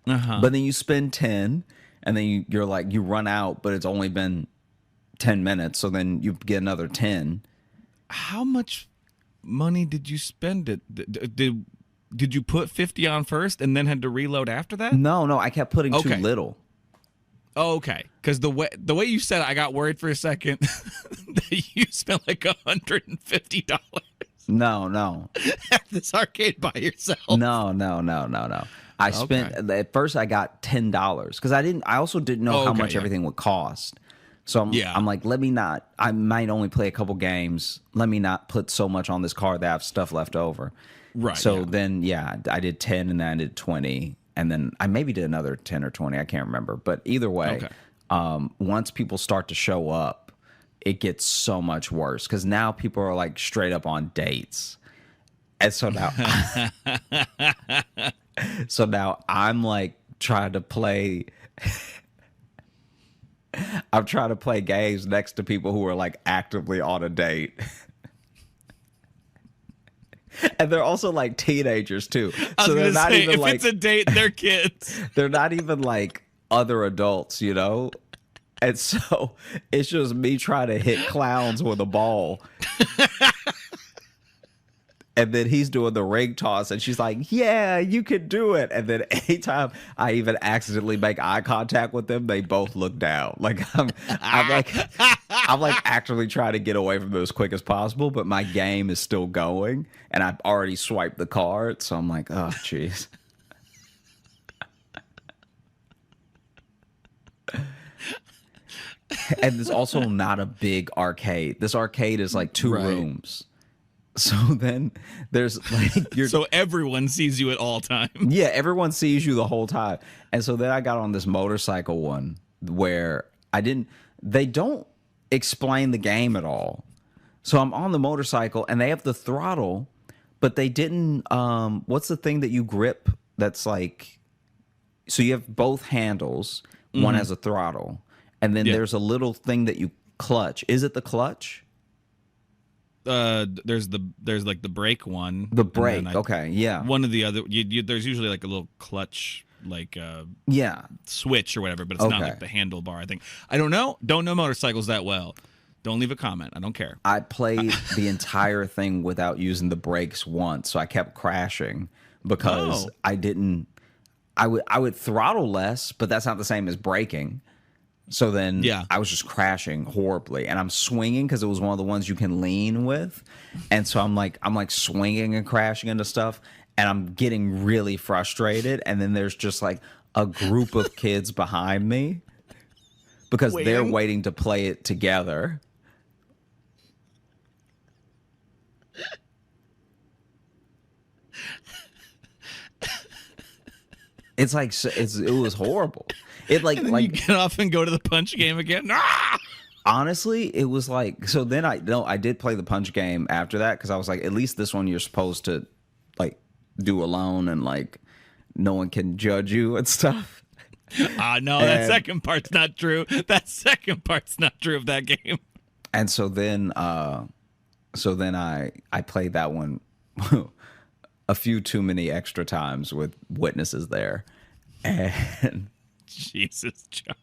Uh-huh. But then you spend 10, and then you're like, you run out, but it's only been 10 minutes. So then you get another 10. How much money did you spend it? Did you put 50 on first and then had to reload after that? No, I kept putting too Okay. little. Oh, okay. Because the way you said it, I got worried for a second that you spent like $150 No. at this arcade by yourself. No. I spent at first I got $10 because I also didn't know how Okay, much yeah. everything would cost. So I'm like, let me not. I might only play a couple games. Let me not put so much on this card that I have stuff left over. Right. So yeah. then I did 10 and then I did 20 and then I maybe did another 10 or 20. I can't remember. But either way, once people start to show up, it gets so much worse because now people are like straight up on dates. And so now, I'm like trying to play. I'm trying to play games next to people who are like actively on a date. And they're also like teenagers too. I was So they're gonna not say, even if like it's a date, they're kids. they're not even like other adults, you know? And so it's just me trying to hit clowns with a ball. And then he's doing the ring toss, and she's like, "Yeah, you can do it." And then anytime I even accidentally make eye contact with them, they both look down. Like I'm like actually trying to get away from them as quick as possible, but my game is still going, and I've already swiped the card, so I'm like, oh, jeez. And there's also not a big arcade. This arcade is like 2 Right. rooms. So then there's like So everyone sees you at all times. yeah, everyone sees you the whole time. And so then I got on this motorcycle one where they don't explain the game at all. So I'm on the motorcycle and they have the throttle, but they didn't what's the thing that you grip that's like, so you have both handles, one has a throttle, and then Yeah. there's a little thing that you clutch. Is it the clutch? There's like the brake one. The and brake. then Okay, yeah. One of the other. There's usually like a little clutch, like Yeah. switch or whatever, but it's not Okay. like the handlebar. I think. I don't know. Don't know motorcycles that well. Don't leave a comment. I don't care. I played the entire thing without using the brakes once, so I kept crashing because Oh. I would throttle less, but that's not the same as braking. So then Yeah. I was just crashing horribly, and I'm swinging because it was one of the ones you can lean with, and so I'm like swinging and crashing into stuff, and I'm getting really frustrated. And then there's just like a group of kids behind me because they're Waiting? waiting to play it together. It's like it was horrible. It like And then you get off and go to the punch game again. Ah! honestly, it was like, so then I did play the punch game after that because I was like, at least this one you're supposed to like do alone and like no one can judge you and stuff. No, that And- second part's not true. That second part's not true of that game. And so then I played that one a few too many extra times with witnesses there. And Jesus, John.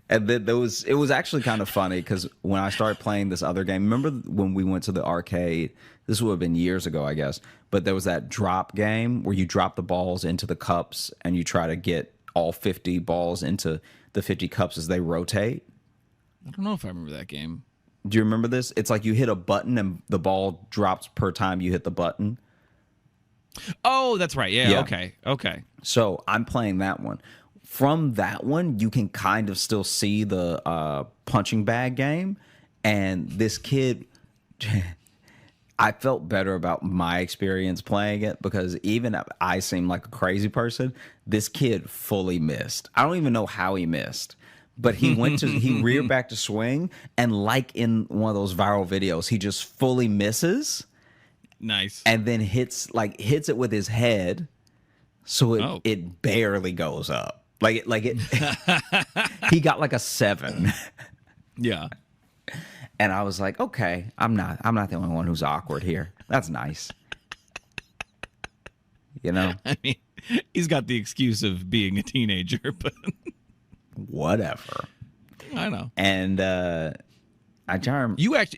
And then it was actually kind of funny because when I started playing this other game, remember when we went to the arcade? This would have been years ago, I guess. But there was that drop game where you drop the balls into the cups and you try to get all 50 balls into the 50 cups as they rotate. I don't know if I remember that game. Do you remember this? It's like you hit a button and the ball drops per time you hit the button. Oh, that's right. Yeah. Yeah. Okay. So I'm playing that one. From that one, you can kind of still see the punching bag game. And this kid, I felt better about my experience playing it because even if I seem like a crazy person, this kid fully missed. I don't even know how he missed. But he he reared back to swing. And like in one of those viral videos, he just fully misses. Nice. And then hits it with his head, so it Oh. barely goes up. He got like a 7, Yeah. and I was like, okay, I'm not the only one who's awkward here. That's nice, you know. I mean, he's got the excuse of being a teenager, but Whatever. I know. And I charm. You at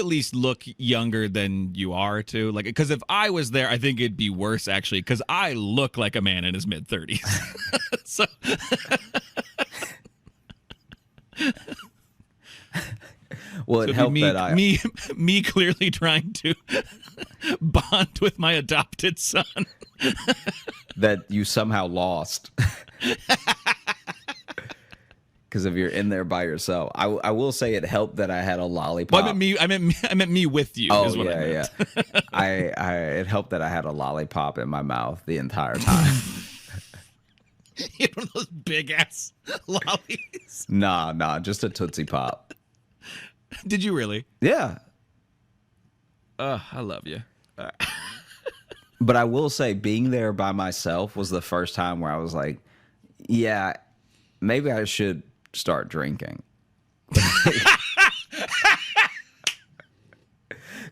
least look younger than you are too. Like, because if I was there, I think it'd be worse actually. Because I look like a man in his mid-30s. So Well, it it'd helped be that me clearly trying to bond with my adopted son. that you somehow lost. Because if you're in there by yourself, I will say it helped that I had a lollipop. Well, I meant me with you. Oh is what I meant. yeah. It helped that I had a lollipop in my mouth the entire time. You know those big ass lollies. Nah, just a Tootsie Pop. Did you really? Yeah, I love you. but I will say being there by myself was the first time where I was like, yeah, maybe I should start drinking.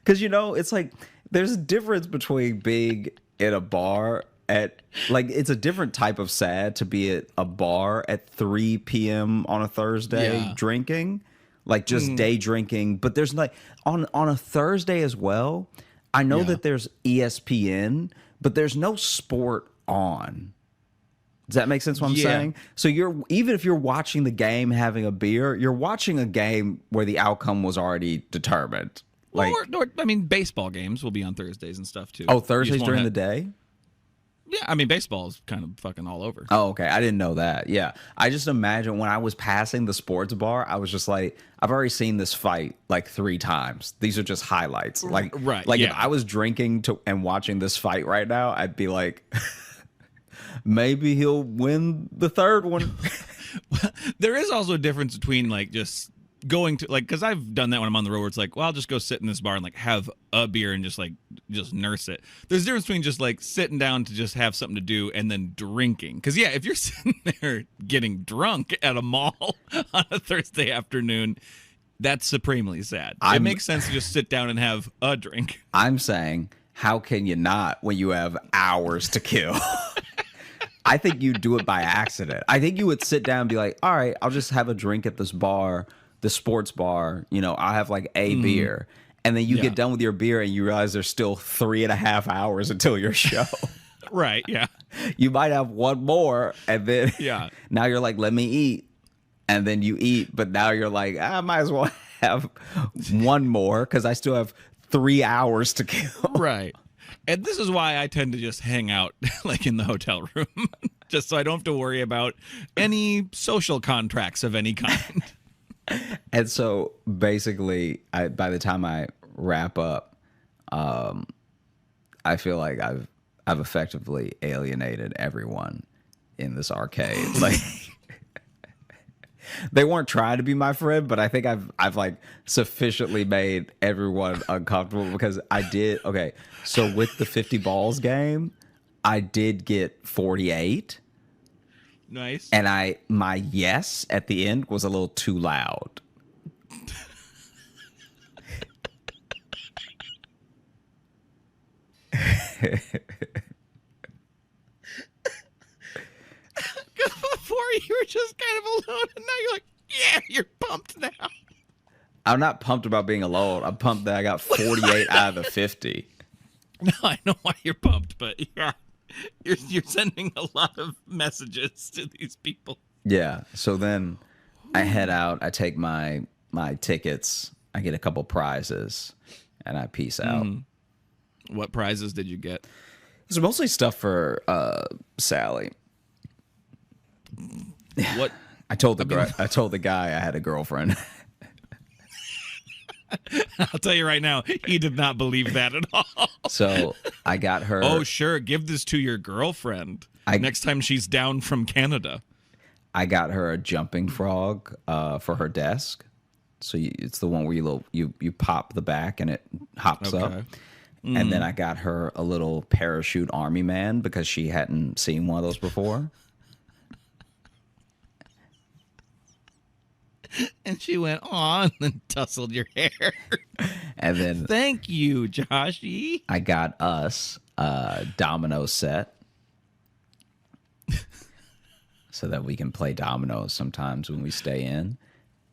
Because, it's like, there's a difference between being in a bar at like it's a different type of sad to be at a bar at 3 p.m. on a Thursday drinking, like just day drinking. But there's like on a Thursday as well. I know that there's ESPN, but there's no sport on. Does that make sense what I'm saying? So even if you're watching the game having a beer, you're watching a game where the outcome was already determined. Like, or I mean, baseball games will be on Thursdays and stuff too. oh, Thursdays during the day? Yeah, I mean, baseball is kind of fucking all over. Oh, okay. I didn't know that. Yeah. I just imagine when I was passing the sports bar, I was just like, I've already seen this fight like 3 times. These are just highlights. Like, if I was drinking and watching this fight right now, I'd be like, maybe he'll win the third one. There is also a difference between like just going to like, because I've done that when I'm on the road where it's like, well, I'll just go sit in this bar and like have a beer and just nurse it. There's a difference between just like sitting down to just have something to do and then drinking. Because yeah, if you're sitting there getting drunk at a mall on a Thursday afternoon, that's supremely sad. It makes sense to just sit down and have a drink. I'm saying, how can you not when you have hours to kill? I think you'd do it by accident. I think you would sit down and be like, all right, I'll just have a drink at this bar, the sports bar. You know, I'll have like a beer. And then you get done with your beer and you realize there's still 3.5 hours until your show. Right, yeah. You might have one more and then now you're like, let me eat. And then you eat, but now you're like, I might as well have one more because I still have 3 hours to kill. Right. And this is why I tend to just hang out like in the hotel room, just so I don't have to worry about any social contracts of any kind. And so basically, by the time I wrap up, I feel like I've effectively alienated everyone in this arcade. Like they weren't trying to be my friend, but I think I've like sufficiently made everyone uncomfortable because I did. Okay, so with the 50 balls game, I did get 48. Nice. And my yes at the end was a little too loud. Before you were just kind of alone, and now you're like, yeah, you're pumped now. I'm not pumped about being alone. I'm pumped that I got 48 out of the 50. No, I know why you're pumped, but yeah, you're sending a lot of messages to these people. Yeah. So then I head out. I take my tickets. I get a couple prizes, and I peace out. What prizes did you get? It's mostly stuff for Sally. What? I told the guy I had a girlfriend. I'll tell you right now, he did not believe that at all. So I got her. Oh, sure. Give this to your girlfriend next time she's down from Canada. I got her a jumping frog for her desk. So it's the one where you pop the back and it hops up. And then I got her a little parachute army man because she hadn't seen one of those before. And she went on and tussled your hair. And then thank you, Joshy. I got us a domino set so that we can play dominoes sometimes when we stay in.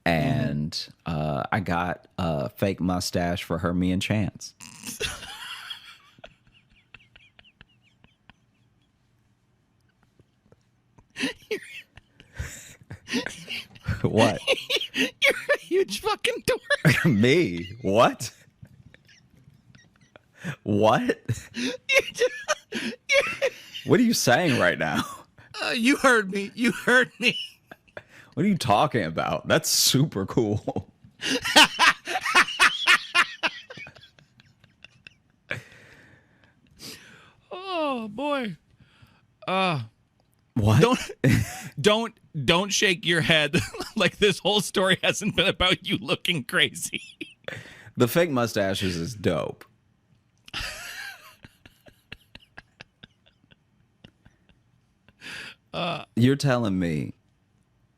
And I got a fake mustache for her, me, and Chance. What? You're a huge fucking dork. Me? What? What? What are you saying right now? You heard me. You heard me. What are you talking about? That's super cool. Oh boy. What? Don't shake your head like this whole story hasn't been about you looking crazy. The fake mustaches is dope. You're telling me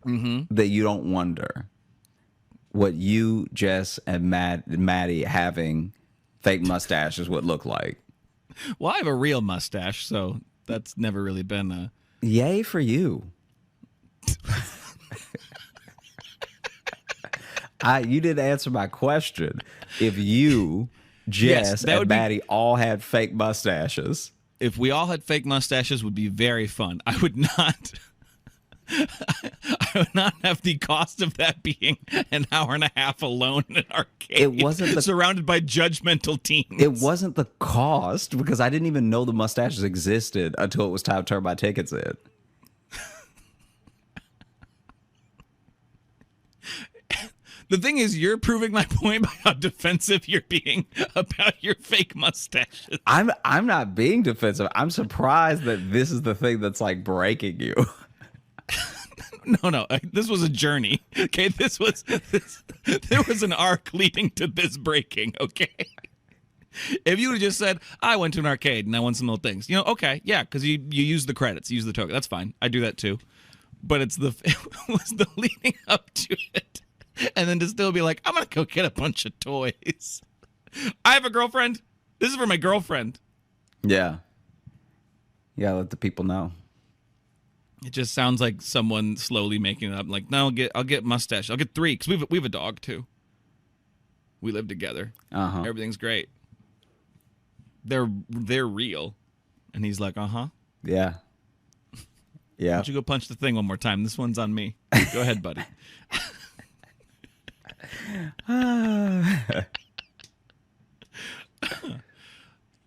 that you don't wonder what you, Jess, and Maddie having fake mustaches would look like. Well, I have a real mustache, so that's never really been a. Yay for you. You didn't answer my question. If you, Jess, that and would be- Maddie all had fake mustaches. If we all had fake mustaches, would be very fun. I would not. I would not have the cost of that being an hour and a half alone in an arcade. It wasn't surrounded by judgmental teens. It wasn't the cost because I didn't even know the mustaches existed until it was time to turn my tickets in. The thing is, you're proving my point by how defensive you're being about your fake mustaches. I'm not being defensive. I'm surprised that this is the thing that's like breaking you. No. This was a journey. Okay, there was an arc leading to this breaking. Okay, if you would have just said, "I went to an arcade and I won some little things," okay, yeah, because you use the credits, you use the token. That's fine. I do that too. But it was the leading up to it, and then to still be like, "I'm gonna go get a bunch of toys." I have a girlfriend. This is for my girlfriend. Yeah. Yeah, let the people know. It just sounds like someone slowly making it up. Like, no, I'll get mustache. I'll get 3 because we have a dog too. We live together. Uh-huh. Everything's great. They're real, and he's like, Yeah. Why Yeah. don't you go punch the thing one more time? This one's on me. Go ahead, buddy.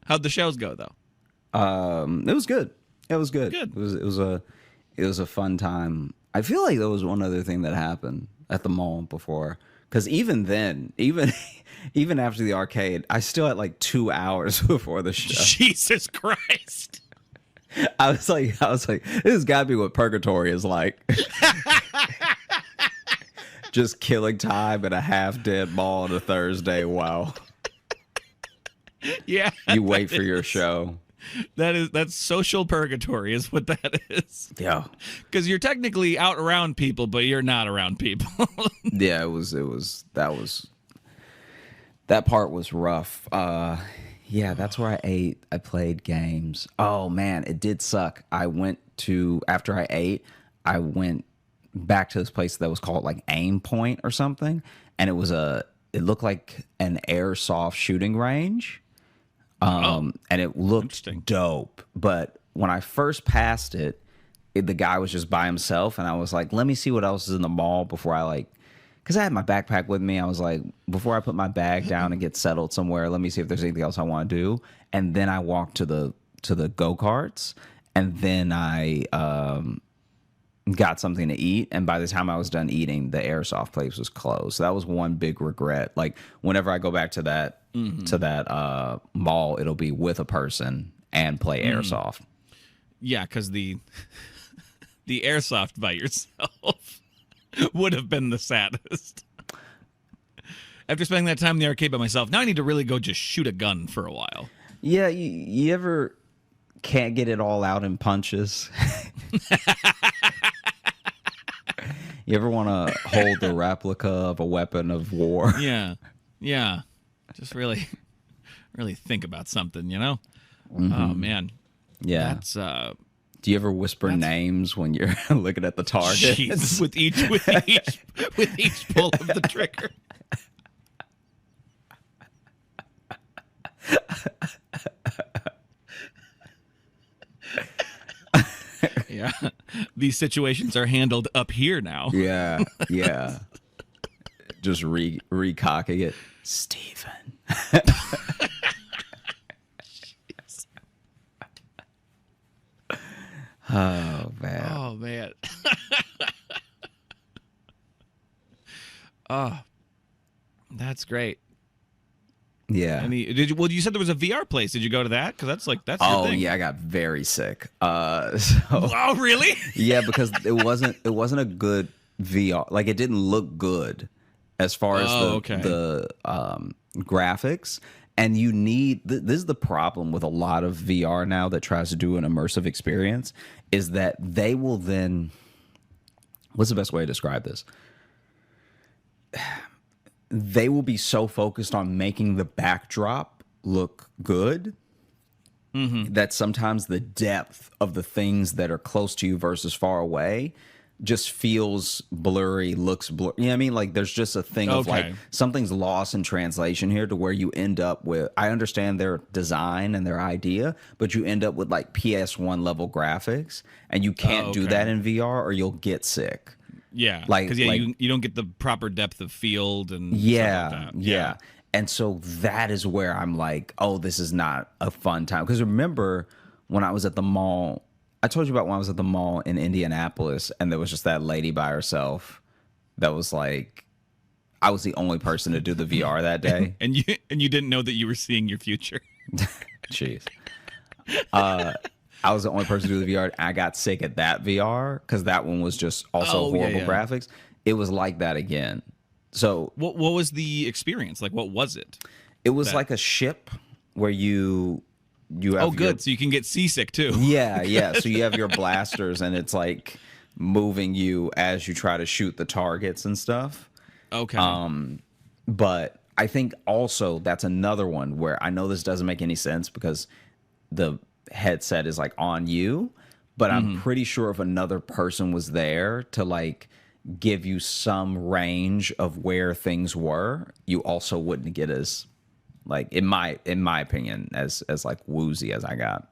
How'd the shows go though? It was good. It was good. Good. It was a fun time. I feel like there was one other thing that happened at the mall before, because even then, even after the arcade, I still had like 2 hours before the show. Jesus Christ. I was like, this has got to be what purgatory is like. Just killing time at a half-dead mall on a Thursday. Wow. Yeah. You wait for your show. That's social purgatory is what that is. Yeah. Because you're technically out around people, but you're not around people. Yeah, that part was rough. Yeah, that's where I ate. I played games. Oh man, it did suck. After I ate, I went back to this place that was called like Aim Point or something, and it looked like an airsoft shooting range. And it looked Interesting. dope. But when I first passed it, the guy was just by himself, and I was like, let me see what else is in the mall before I because I had my backpack with me. I was like, before I put my bag down and get settled somewhere, let me see if there's anything else I want to do. And then I walked to the go-karts, and then I got something to eat. And by the time I was done eating, the airsoft place was closed. So that was one big regret. Like whenever I go back to that mall, it'll be with a person and play airsoft. Yeah, because the airsoft by yourself would have been the saddest. After spending that time in the arcade by myself, now I need to really go just shoot a gun for a while. Yeah, you ever can't get it all out in punches? You ever want to hold the replica of a weapon of war? Yeah. Just really think about something, Oh man. Yeah. That's Do you ever whisper names when you're looking at the target? jeez, with each pull of the trigger. Yeah. These situations are handled up here now. Yeah. Just recocking it. Steven. Oh, man. Oh man. Oh, that's great. Yeah. And you said there was a VR place. Did you go to that? Because that's your thing. Yeah, I got very sick. Oh, really? Yeah, because it wasn't a good VR. Like it didn't look good as far as the graphics. And you need this is the problem with a lot of VR now that tries to do an immersive experience is that they will then. What's the best way to describe this? They will be so focused on making the backdrop look good. That sometimes the depth of the things that are close to you versus far away just feels blurry, looks blurry. You know what I mean? Like there's just a thing of like something's lost in translation here to where you end up with, I understand their design and their idea, but you end up with like PS1 level graphics and you can't do that in VR or you'll get sick. Yeah. Like, because you don't get the proper depth of field and yeah, stuff like that. yeah. And so that is where I'm like, oh, this is not a fun time. Because remember when I was at the mall, I told you about when I was at the mall in Indianapolis and there was just that lady by herself that was like, I was the only person to do the VR that day. and you didn't know that you were seeing your future. Jeez. I was the only person to do the VR. And I got sick at that VR because that one was just also horrible graphics. It was like that again. So what was the experience? Like, what was it? It was like a ship where you have good. So you can get seasick too. Yeah. So you have your blasters and it's like moving you as you try to shoot the targets and stuff. Okay. But I think also that's another one where I know this doesn't make any sense because the headset is like on you, but I'm pretty sure if another person was there to like give you some range of where things were, you also wouldn't get as like in my opinion as like woozy as I got.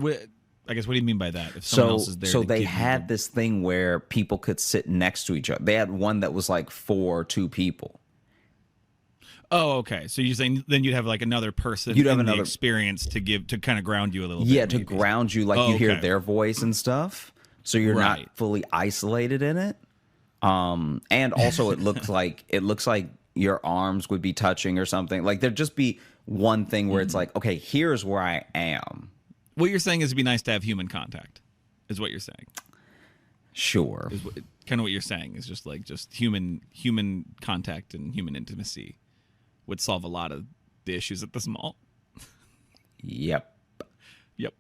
I guess what do you mean by that? If someone else is there, so they had this thing where people could sit next to each other. They had one that was like for two people. Oh, okay. So you're saying then you'd have like another person You'd have in another the experience to give to kind of ground you a little bit. Yeah, to ground you, like you hear their voice and stuff. So you're not Right. fully isolated in it. And also it looks like your arms would be touching or something. Like there'd just be one thing where it's like, okay, here's where I am. What you're saying is it'd be nice to have human contact, is what you're saying. Sure. Is kind of what you're saying is just human contact and human intimacy would solve a lot of the issues at this mall. Yep. Yep.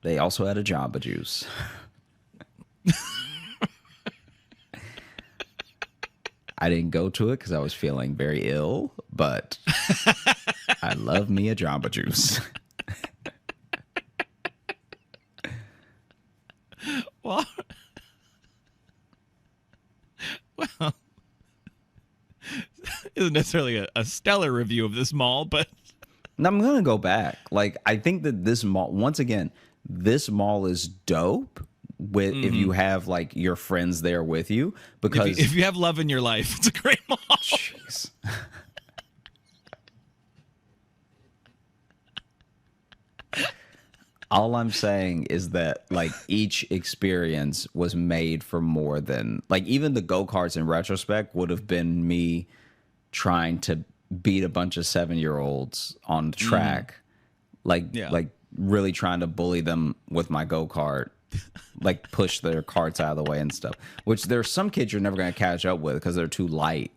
They also had a Jamba Juice. I didn't go to it because I was feeling very ill, but I love me a Jamba Juice. Well, isn't necessarily a stellar review of this mall, but And I'm gonna go back. Like I think that this mall, once again, this mall is dope. With if you have like your friends there with you, because if you have love in your life, it's a great mall. Jeez. All I'm saying is that like each experience was made for more than like even the go-karts in retrospect would have been me trying to beat a bunch of 7-year-olds on the track. Like really trying to bully them with my go-kart. Like push their carts out of the way and stuff. Which there's some kids you're never gonna catch up with because they're too light.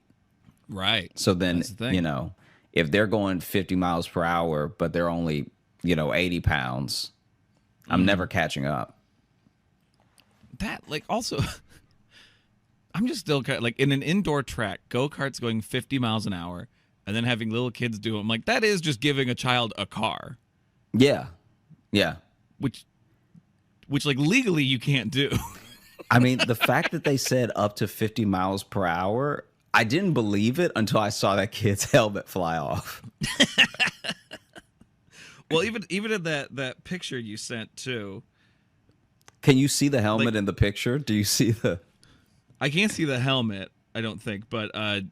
Right. So then, you know, if they're going 50 miles per hour, but they're only, 80 pounds, I'm never catching up. That, like, also, I'm just still kind of, like, in an indoor track, go-karts going 50 miles an hour, and then having little kids do them. Like, that is just giving a child a car. Yeah. Yeah. Which like, legally you can't do. I mean, the fact that they said up to 50 miles per hour, I didn't believe it until I saw that kid's helmet fly off. Well, even in that picture you sent too. Can you see the helmet in the picture? Do you see the? I can't see the helmet, I don't think, but I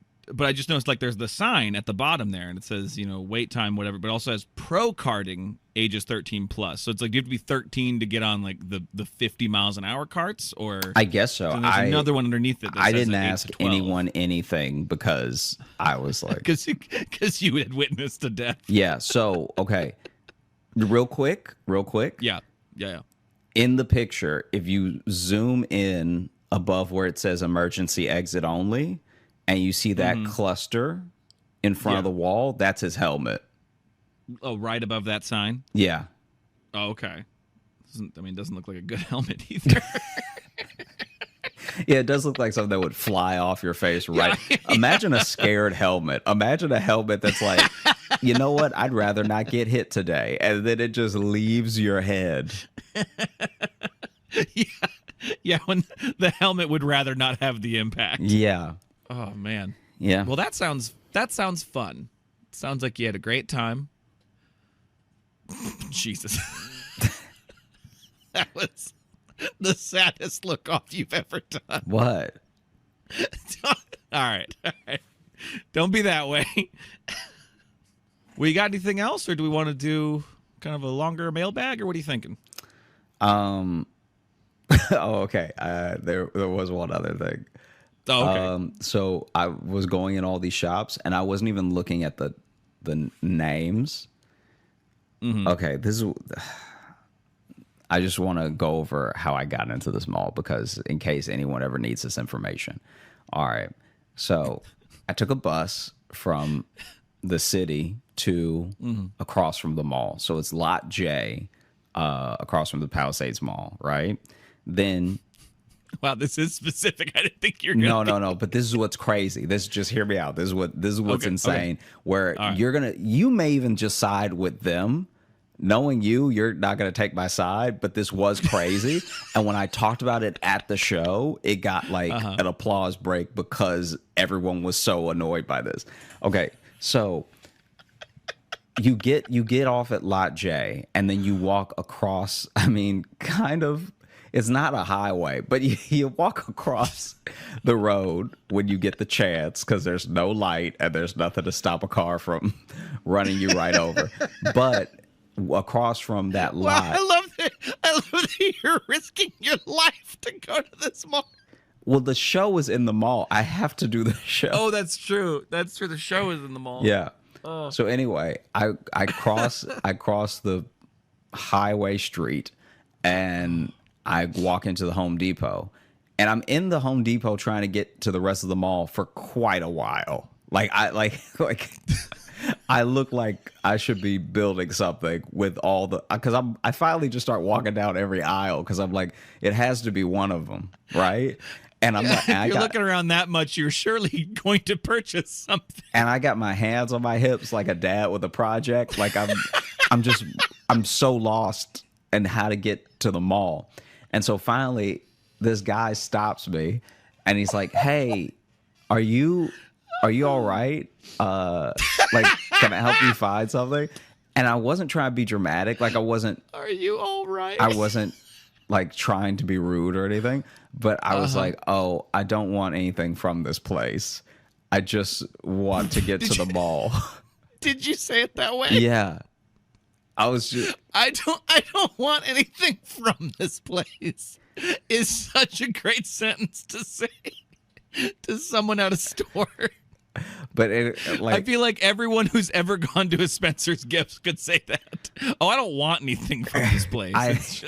just noticed like there's the sign at the bottom there, and it says wait time whatever, but it also has pro karting ages 13 plus. So it's like you have to be 13 to get on like the 50 miles an hour carts, or I guess so. And there's another one underneath it. That I says didn't like 8 ask to 12. anyone anything because I was like, because you had witnessed a death. Yeah. So okay, real quick. Yeah. In the picture, if you zoom in above where it says emergency exit only, and you see that cluster in front of the wall, that's his helmet. Oh, right above that sign? Yeah. Oh, okay. Doesn't look like a good helmet either. Yeah, it does look like something that would fly off your face, right? Yeah. Imagine a scared helmet. Imagine a helmet that's like, you know what? I'd rather not get hit today. And then it just leaves your head. Yeah. Yeah, when the helmet would rather not have the impact. Yeah. Oh man. Yeah. Well, that sounds fun. Sounds like you had a great time. Jesus. That was the saddest look off you've ever done. What? All right. Don't be that way. We got anything else, or do we want to do kind of a longer mailbag, or what are you thinking? Oh, okay. There was one other thing. Oh, okay. So I was going in all these shops, and I wasn't even looking at the names. Mm-hmm. Okay, this is. I just want to go over how I got into this mall because in case anyone ever needs this information. All right. So I took a bus from the city to across from the mall. So it's Lot J, across from the Palisades Mall, right? Then Wow, this is specific. I didn't think you were gonna no. But this is what's crazy. This just hear me out. This is what's Okay, insane. okay. Where All right. you may even just side with them. Knowing you're not gonna take my side. But this was crazy. And when I talked about it at the show, it got like an applause break because everyone was so annoyed by this. Okay, so you get off at Lot J, and then you walk across. I mean, kind of. It's not a highway, but you walk across the road when you get the chance because there's no light and there's nothing to stop a car from running you right over. But across from that Wow, lot, I love that you're risking your life to go to this mall. well, the show is in the mall. I have to do the show. Oh, that's true. That's true. The show is in the mall. Yeah. So anyway, I cross the highway street and I walk into the Home Depot, and I'm in the Home Depot trying to get to the rest of the mall for quite a while. I look like I should be building something with all the because I finally just start walking down every aisle because I'm like it has to be one of them, right? And I'm like, If you're looking around that much, you're surely going to purchase something. and I got my hands on my hips like a dad with a project. Like I'm so lost in how to get to the mall. And so finally this guy stops me and he's like, "Hey, are you all right? Like, can I help you find something?" And I wasn't trying to be dramatic. Like I wasn't Are you all right? like trying to be rude or anything, but I was like, "Oh, I don't want anything from this place. I just want to get to the mall." Did you say it that way? Yeah. I was just I don't want anything from this place. Is such a great sentence to say to someone at a store. but it, I like feel like everyone who's ever gone to a Spencer's Gifts could say that. Oh, I don't want anything from this place.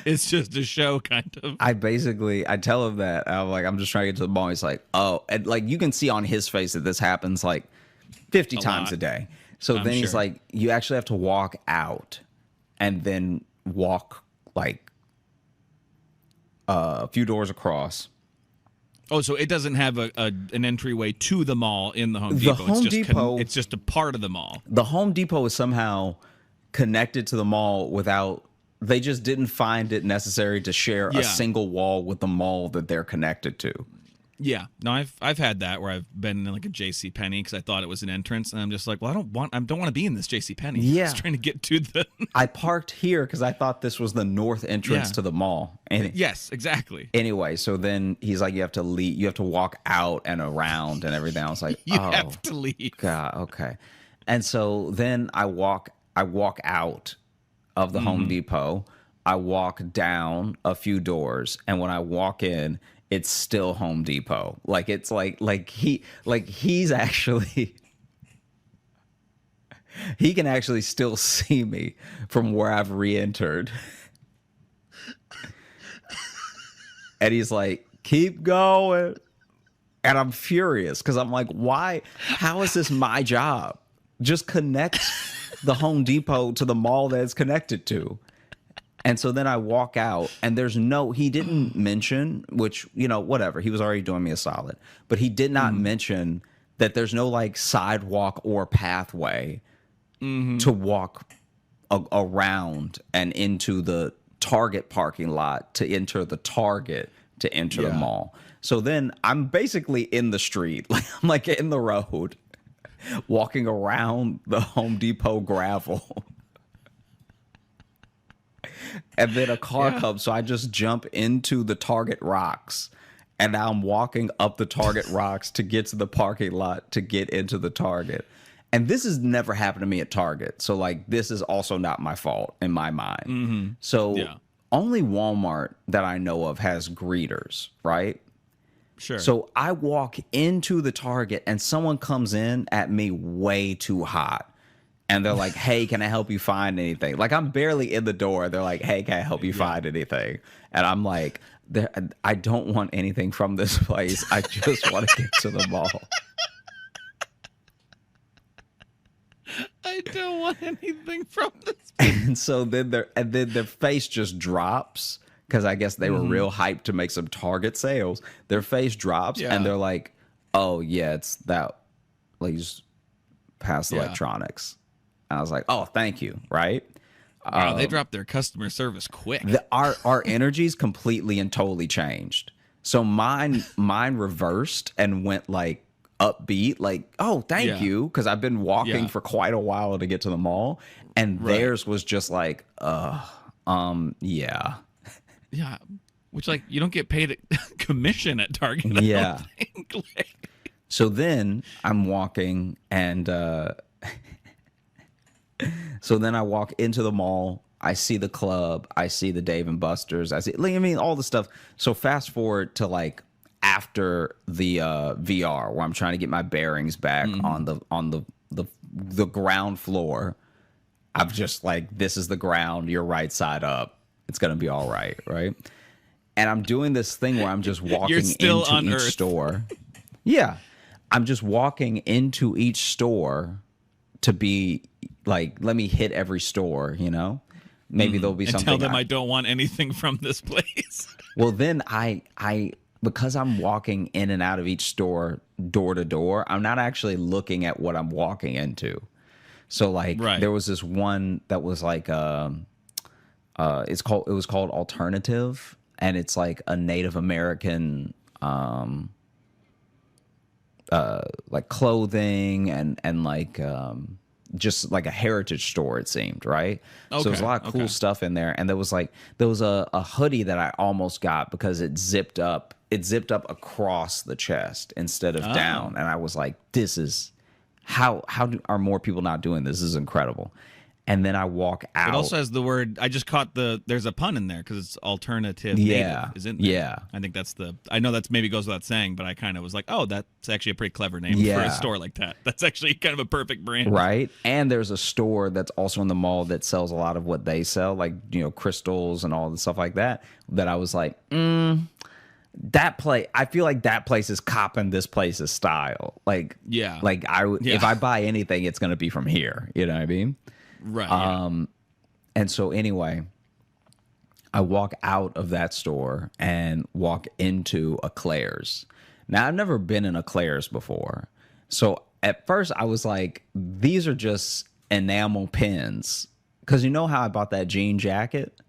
It's just a show, kind of. I tell him that I'm like, I'm just trying to get to the mall. He's like, "Oh," and like you can see on his face that this happens like 50 times lot. a day. So I'm then he's sure. like, you actually have to walk out and then walk like a few doors across. Oh, so it doesn't have an entryway to the mall in the Home The Depot. Home Depot- It's just a part of the mall. The Home Depot is somehow connected to the mall without. They just didn't find it necessary to share Yeah. a single wall with the mall that they're connected to. Yeah, no, I've had that where I've been in like a J.C. Penney because I thought it was an entrance, and I'm just like, well, I don't want to be in this J.C. Penney. Yeah. I was trying to get to the. I parked here because I thought this was the north entrance Yeah. to the mall. And Yes, exactly. anyway, so then he's like, you have to leave, you have to walk out and around and everything. I was like, You oh have to leave. God, okay. And so then I walk out of the Home Depot. I walk down a few doors, and when I walk in, it's still Home Depot. Like it's he's actually he can actually still see me from where I've re-entered. And he's like, "Keep going." And I'm furious because I'm like, why? How is this my job? Just connect the Home Depot to the mall that it's connected to. And so then I walk out, and he didn't mention, which, whatever. He was already doing me a solid. But he did not mention that there's no like sidewalk or pathway to walk around and into the Target parking lot to enter the Target to enter the mall. So then I'm basically in the street, like I'm like in the road, walking around the Home Depot gravel. And then a car comes, so I just jump into the Target rocks. And now I'm walking up the Target rocks to get to the parking lot to get into the Target. And this has never happened to me at Target. So, like, this is also not my fault in my mind. So, only Walmart that I know of has greeters, right? Sure. So, I walk into the Target and someone comes in at me way too hot. And they're like, hey, can I help you find anything? Like, I'm barely in the door. They're like, hey, can I help you find anything? And I'm like, I don't want anything from this place. I just want to get to the mall. I don't want anything from this. And so then their face just drops because I guess they were real hyped to make some Target sales. Their face drops and they're like, oh, yeah, it's that. Like, just past electronics. I was like, oh, thank you, right? Wow, they dropped their customer service quick. Our energies completely and totally changed. So mine reversed and went like upbeat, like, oh, thank you, because I've been walking for quite a while to get to the mall. And theirs was just like, yeah. Yeah, which, like, you don't get paid a commission at Target. Yeah. I don't think. Like, so then I'm walking and so then I walk into the mall. I see the club. I see the Dave and Buster's. I mean, all the stuff. So fast forward to like after the VR, where I'm trying to get my bearings back on the ground floor. I'm just like, this is the ground. You're right side up. It's gonna be all right, right? And I'm doing this thing where I'm just walking into each store. Yeah, I'm just walking into each store to be like, let me hit every store, Maybe there'll be something. Tell them I don't want anything from this place. Well, then I because I'm walking in and out of each store, door to door, I'm not actually looking at what I'm walking into. So like there was this one that was like it was called Alternative, and it's like a Native American like clothing and like just like a heritage store, it seemed, right? So there's a lot of cool stuff in there. And there was a hoodie that I almost got because it zipped up across the chest instead of down. And I was like, this is are more people not doing this? This is incredible. And then I walk out. It also has the word, I just caught there's a pun in there because it's alternative native, isn't there? Yeah. I think I know that's maybe goes without saying, but I kind of was like, oh, that's actually a pretty clever name for a store like that. That's actually kind of a perfect brand. Right. And there's a store that's also in the mall that sells a lot of what they sell, like, crystals and all the stuff like that I was like, that place, I feel like that place is copping this place's style. Like, if I buy anything, it's going to be from here. You know what I mean? Right. And so anyway, I walk out of that store and walk into a Claire's. Now, I've never been in a Claire's before. So at first I was like, these are just enamel pins. Because you know how I bought that jean jacket?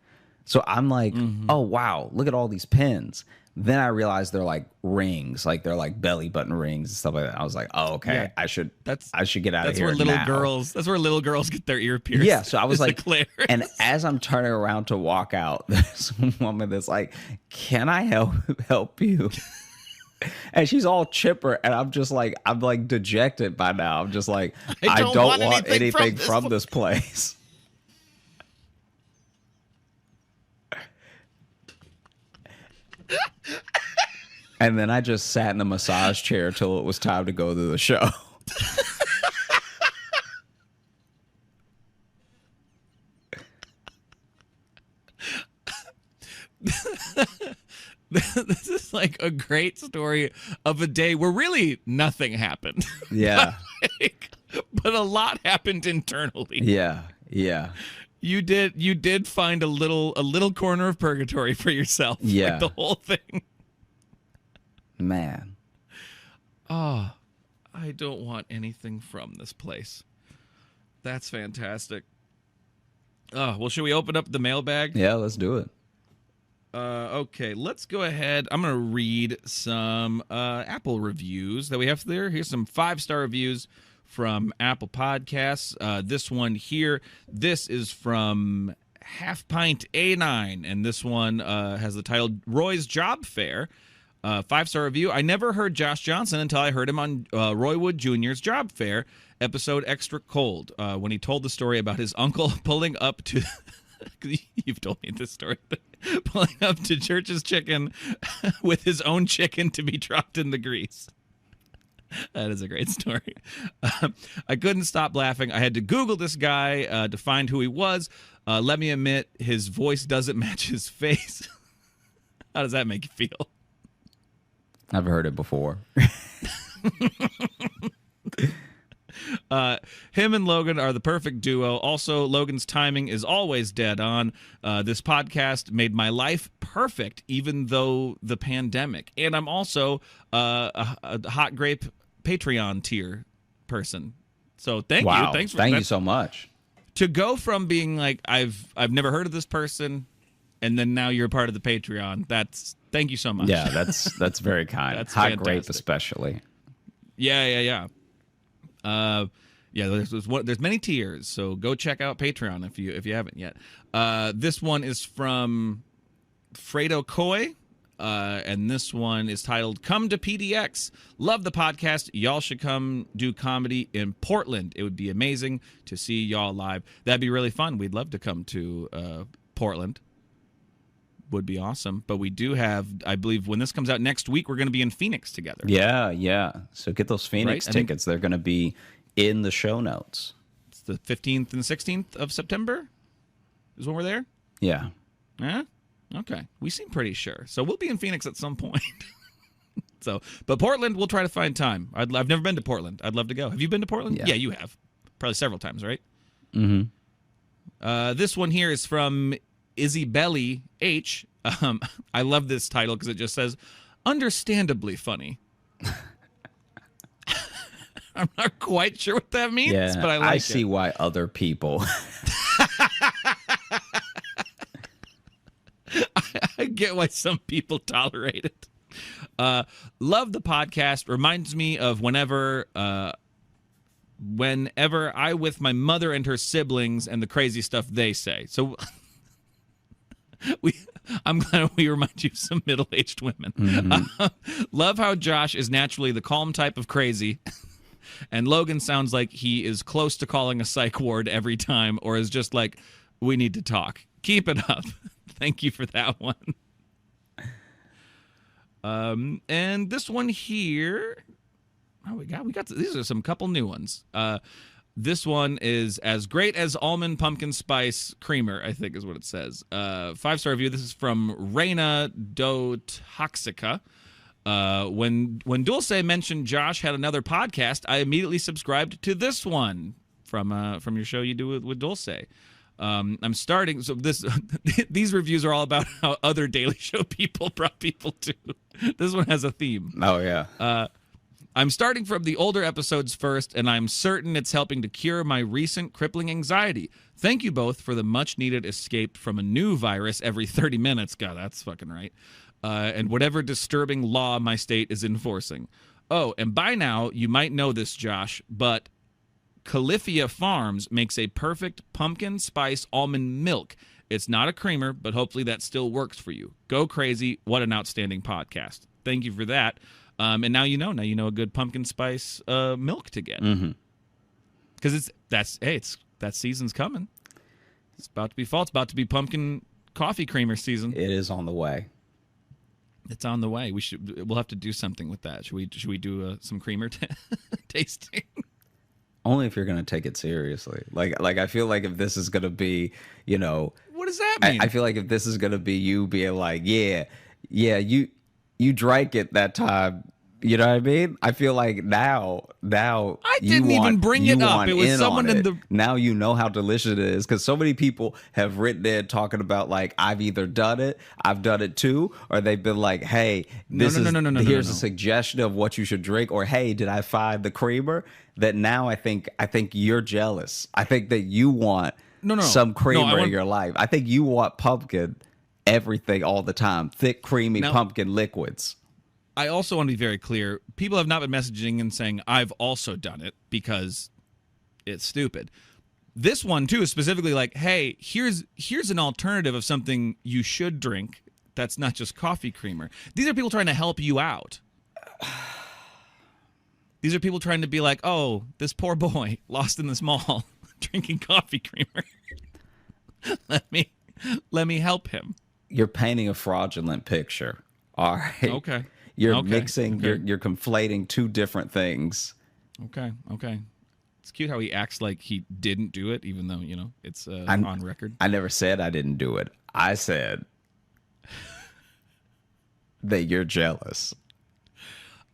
So I'm like, oh, wow, look at all these pins. Then I realized they're like rings, like they're like belly button rings and stuff like that. I was like, oh, okay, yeah, I should get out of here. That's where little girls get their ear pierced. Yeah, so I was like, and as I'm turning around to walk out, there's a woman that's like, can I help you? And she's all chipper, and I'm like dejected by now. I'm just like, I don't want anything from this place. And then I just sat in the massage chair till it was time to go to the show. This is like a great story of a day where really nothing happened. Yeah. But a lot happened internally. Yeah. You did find a little corner of purgatory for yourself. Yeah. Like the whole thing. Man. Oh, I don't want anything from this place. That's fantastic. Oh, well, should we open up the mailbag? Yeah, let's do it. Okay, let's go ahead. I'm going to read some Apple reviews that we have there. Here's some 5-star reviews from Apple Podcasts. This one here, this is from Half Pint A9, and this one has the title Roy's Job Fair. 5-star review. I never heard Josh Johnson until I heard him on Roy Wood Jr.'s Job Fair episode Extra Cold when he told the story about his uncle pulling up to... You've told me this story. Pulling up to Church's Chicken with his own chicken to be dropped in the grease. That is a great story. I couldn't stop laughing. I had to Google this guy to find who he was. Let me admit, his voice doesn't match his face. How does that make you feel? I've heard it before. Him and Logan are the perfect duo. Also, Logan's timing is always dead on. This podcast made my life perfect, even though the pandemic. And I'm also a Hot Grape Patreon tier person. So thank you. Thanks for Thank you so much. To go from being like I've never heard of this person, and then now you're a part of the Patreon. Thank you so much. Yeah, that's very kind. That's Hot fantastic. Grape especially. Yeah. There's many tiers, so go check out Patreon if you haven't yet. This one is from Fredo Coy, and this one is titled "Come to PDX." Love the podcast. Y'all should come do comedy in Portland. It would be amazing to see y'all live. That'd be really fun. We'd love to come to Portland. Would be awesome. But we do have, I believe, when this comes out next week, we're going to be in Phoenix together. Yeah. So get those Phoenix Right? tickets. They're going to be in the show notes. It's the 15th and 16th of September is when we're there. Yeah. Yeah? Okay. We seem pretty sure. So we'll be in Phoenix at some point. But Portland, we'll try to find time. I've never been to Portland. I'd love to go. Have you been to Portland? Yeah. Yeah, you have. Probably several times, right? Mm-hmm. This one here is from Izzy Belly H. I love this title because it just says, understandably funny. I'm not quite sure what that means, Yeah, but I like it. I see why other people. I get why some people tolerate it. Love the podcast. Reminds me of whenever I with my mother and her siblings and the crazy stuff they say. So I'm glad we remind you of some middle-aged women. Mm-hmm. Love how Josh is naturally the calm type of crazy. And Logan sounds like he is close to calling a psych ward every time, or is just like, we need to talk. Keep it up. Thank you for that one. And this one here, we got these are some couple new ones. This one is as great as almond pumpkin spice creamer, I think is what it says. 5-star review. This is from Reina Do Toxica. When Dulce mentioned Josh had another podcast, I immediately subscribed to this one from your show you do with Dulce. I'm starting. So these reviews are all about how other Daily Show people brought people to. This one has a theme. Oh yeah. I'm starting from the older episodes first, and I'm certain it's helping to cure my recent crippling anxiety. Thank you both for the much-needed escape from a new virus every 30 minutes. God, that's fucking right. And whatever disturbing law my state is enforcing. Oh, and by now, you might know this, Josh, but Califia Farms makes a perfect pumpkin spice almond milk. It's not a creamer, but hopefully that still works for you. Go crazy. What an outstanding podcast. Thank you for that. And now you know a good pumpkin spice milk to get. Because that season's coming. It's about to be fall. It's about to be pumpkin coffee creamer season. It is on the way. It's on the way. We'll have to do something with that. Should we do some creamer tasting? Only if you're gonna take it seriously. Like I feel like if this is gonna be, What does that mean? I feel like if this is gonna be you being like, yeah, you drank it that time, You know what I mean? I feel like now I you didn't even want- bring you it up. want It was in someone on in it. the- Now you know how delicious it is because so many people have written in talking about like I've either done it, I've done it too, or they've been like, hey, this is here's a suggestion of what you should drink, or hey, did I find the creamer? That now I think you're jealous. I think that you want some creamer in your life. I think you want pumpkin everything all the time, thick, creamy pumpkin liquids. I also want to be very clear. People have not been messaging and saying, I've also done it because it's stupid. This one, too, is specifically like, hey, here's an alternative of something you should drink that's not just coffee creamer. These are people trying to help you out. These are people trying to be like, oh, this poor boy lost in this mall drinking coffee creamer. Let me help him. You're painting a fraudulent picture. All right. Okay. You're mixing, you're conflating two different things. Okay. It's cute how he acts like he didn't do it, even though, it's on record. I never said I didn't do it. I said that you're jealous.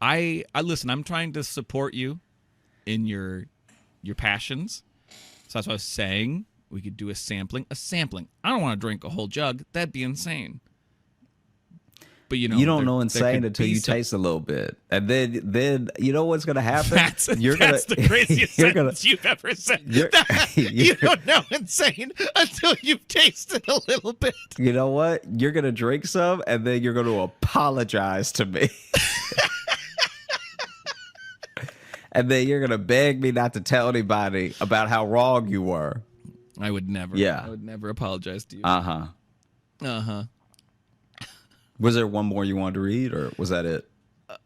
I listen, I'm trying to support you in your passions. So that's what I was saying. We could do a sampling. I don't want to drink a whole jug. That'd be insane. But you don't know insane until you taste a little bit, and then you know what's gonna happen. That's the craziest sentence you've ever said. You don't know insane until you've tasted a little bit. You know what? You're gonna drink some, and then you're gonna apologize to me, and then you're gonna beg me not to tell anybody about how wrong you were. I would never. Yeah, I would never apologize to you. Uh huh. Was there one more you wanted to read, or was that it?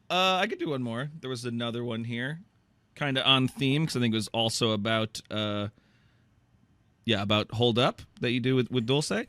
I could do one more. There was another one here, kind of on theme, because I think it was also about, about Hold Up that you do with Dulce.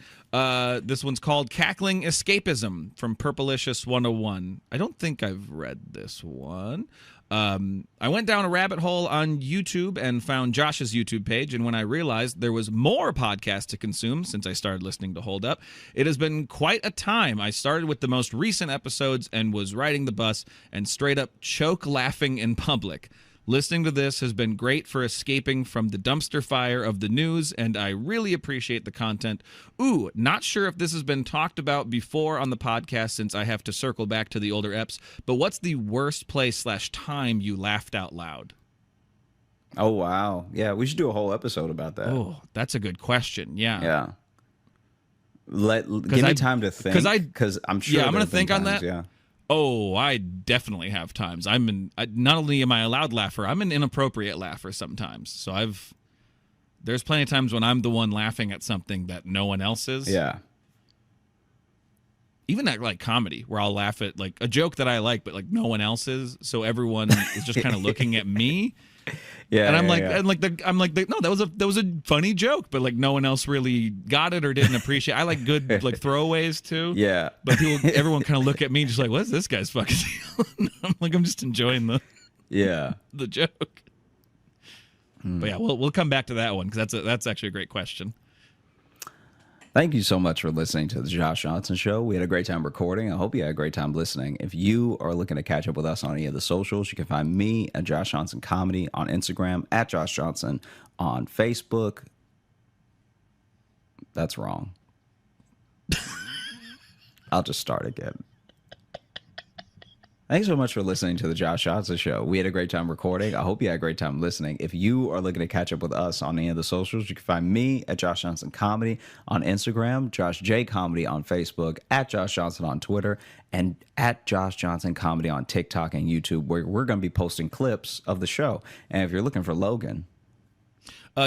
This one's called Cackling Escapism from Purplicious 101. I don't think I've read this one. I went down a rabbit hole on YouTube and found Josh's YouTube page, and when I realized there was more podcasts to consume since I started listening to Hold Up, it has been quite a time. I started with the most recent episodes and was riding the bus and straight up choke laughing in public. Listening to this has been great for escaping from the dumpster fire of the news, and I really appreciate the content. Ooh, not sure if this has been talked about before on the podcast since I have to circle back to the older eps, but what's the worst place/time you laughed out loud? Oh, wow. Yeah, we should do a whole episode about that. Oh, that's a good question. Yeah. Yeah. Give me time to think, because I'm sure I'm going to think on that. Yeah. Oh, I definitely have times. Not only am I a loud laugher, I'm an inappropriate laugher sometimes. So there's plenty of times when I'm the one laughing at something that no one else is. Yeah. Even at like comedy, where I'll laugh at like a joke that I like, but like no one else is. So everyone is just kind of looking at me. Yeah, and I'm no, that was a funny joke, but like no one else really got it or didn't appreciate. I like good like throwaways too. Yeah, but everyone kind of look at me just like, what's this guy's fucking deal? I'm just enjoying the joke. But yeah, we'll come back to that one because that's actually a great question. Thank you so much for listening to the Josh Johnson Show. We had a great time recording. I hope you had a great time listening. If you are looking to catch up with us on any of the socials, you can find me at Josh Johnson Comedy on Instagram, at Josh Johnson on Facebook. That's wrong. I'll just start again. Thanks so much for listening to the Josh Johnson Show. We had a great time recording. I hope you had a great time listening. If you are looking to catch up with us on any of the socials, you can find me at Josh Johnson Comedy on Instagram, Josh J Comedy on Facebook, at Josh Johnson on Twitter, and at Josh Johnson Comedy on TikTok and YouTube, where we're going to be posting clips of the show. And if you're looking for Logan,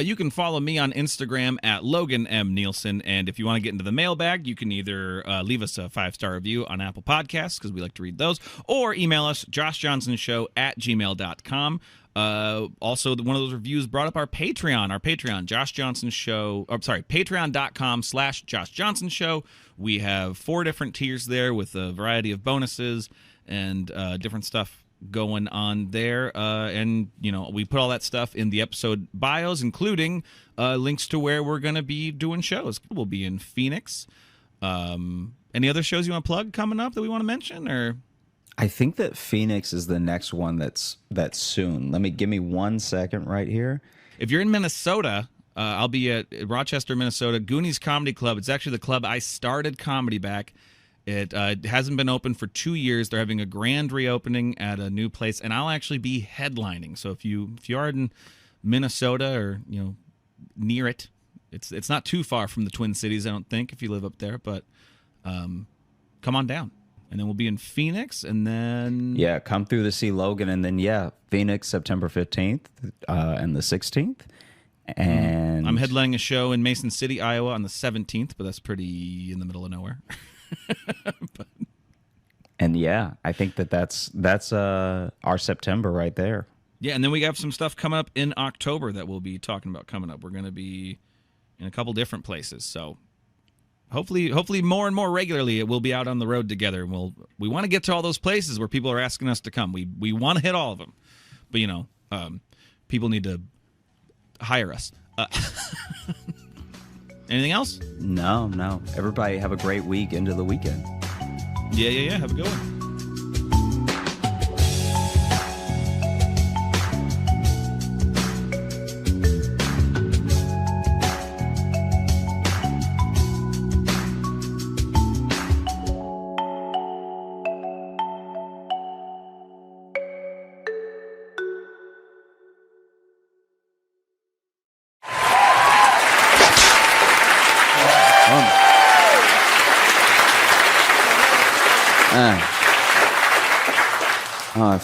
you can follow me on Instagram at Logan M. Nielsen. And if you want to get into the mailbag, you can either leave us a 5-star review on Apple Podcasts, because we like to read those, or email us, joshjohnsonshow@gmail.com. Also, one of those reviews brought up our Patreon, Josh Johnson Show. Patreon.com/Josh Johnson Show. We have 4 different tiers there with a variety of bonuses and different stuff going on there, and we put all that stuff in the episode bios, including links to where we're going to be doing shows. We'll be in Phoenix. Any other shows you want to plug coming up that we want to mention? Or I think that Phoenix is the next one that's soon. Give me 1 second right here. If you're in Minnesota, I'll be at Rochester, Minnesota, Goonies Comedy Club. It's actually the club I started comedy back. It hasn't been open for 2 years. They're having a grand reopening at a new place, and I'll actually be headlining. So if you are in Minnesota or near it, it's not too far from the Twin Cities, I don't think, if you live up there. But come on down. And then we'll be in Phoenix, and then... Yeah, come through to see Logan, and then, Phoenix, September 15th and the 16th. And I'm headlining a show in Mason City, Iowa on the 17th, but that's pretty in the middle of nowhere. And, I think that's our September right there. Yeah, and then we have some stuff coming up in October that we'll be talking about coming up. We're going to be in a couple different places, so... Hopefully more and more regularly we'll be out on the road together. And we want to get to all those places where people are asking us to come. We want to hit all of them. But people need to hire us. Anything else? No. Everybody have a great week into the weekend. Yeah. Have a good one.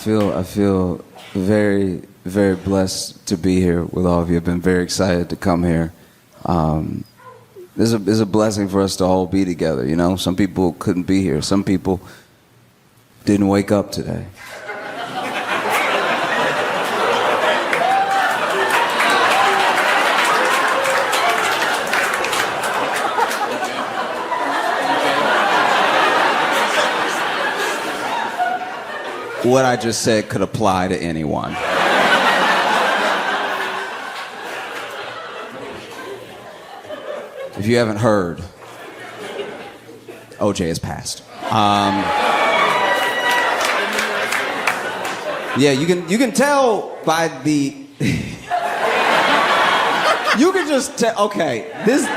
I feel very, very blessed to be here with all of you. I've been very excited to come here. It's a blessing for us to all be together. Some people couldn't be here. Some people didn't wake up today. What I just said could apply to anyone. If you haven't heard, OJ has passed. You can tell by the. You can just tell. Okay, this.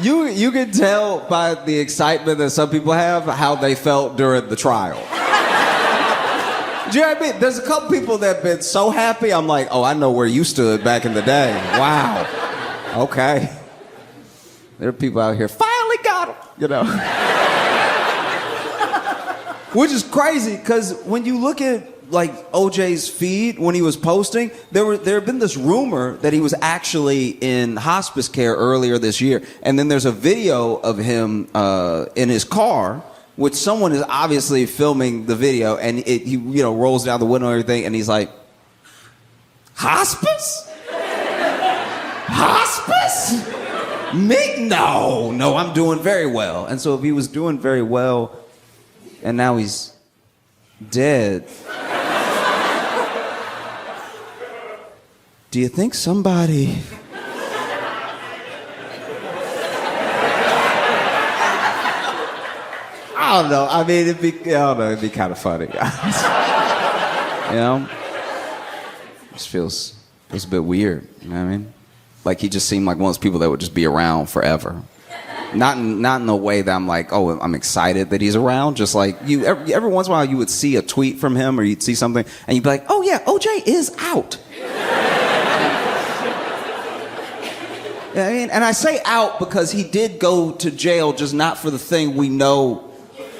You can tell by the excitement that some people have how they felt during the trial. Do you know what I mean? There's a couple people that have been so happy, I'm like, oh, I know where you stood back in the day. Wow. Okay. There are people out here, finally got him, Which is crazy, because when you look at OJ's feed when he was posting, there had been this rumor that he was actually in hospice care earlier this year, and then there's a video of him in his car, which someone is obviously filming the video, and he rolls down the window and everything, and he's like, hospice? Hospice? Me? No, I'm doing very well. And so if he was doing very well, and now he's dead. Do you think somebody... I don't know. I mean, it'd be kind of funny. Just feels a bit weird. You know what I mean? Like he just seemed like one of those people that would just be around forever. Not in a way that I'm like, oh, I'm excited that he's around. Just like you, every once in a while, you would see a tweet from him, or you'd see something, and you'd be like, oh yeah, OJ is out. Yeah, I mean, and I say out because he did go to jail, just not for the thing we know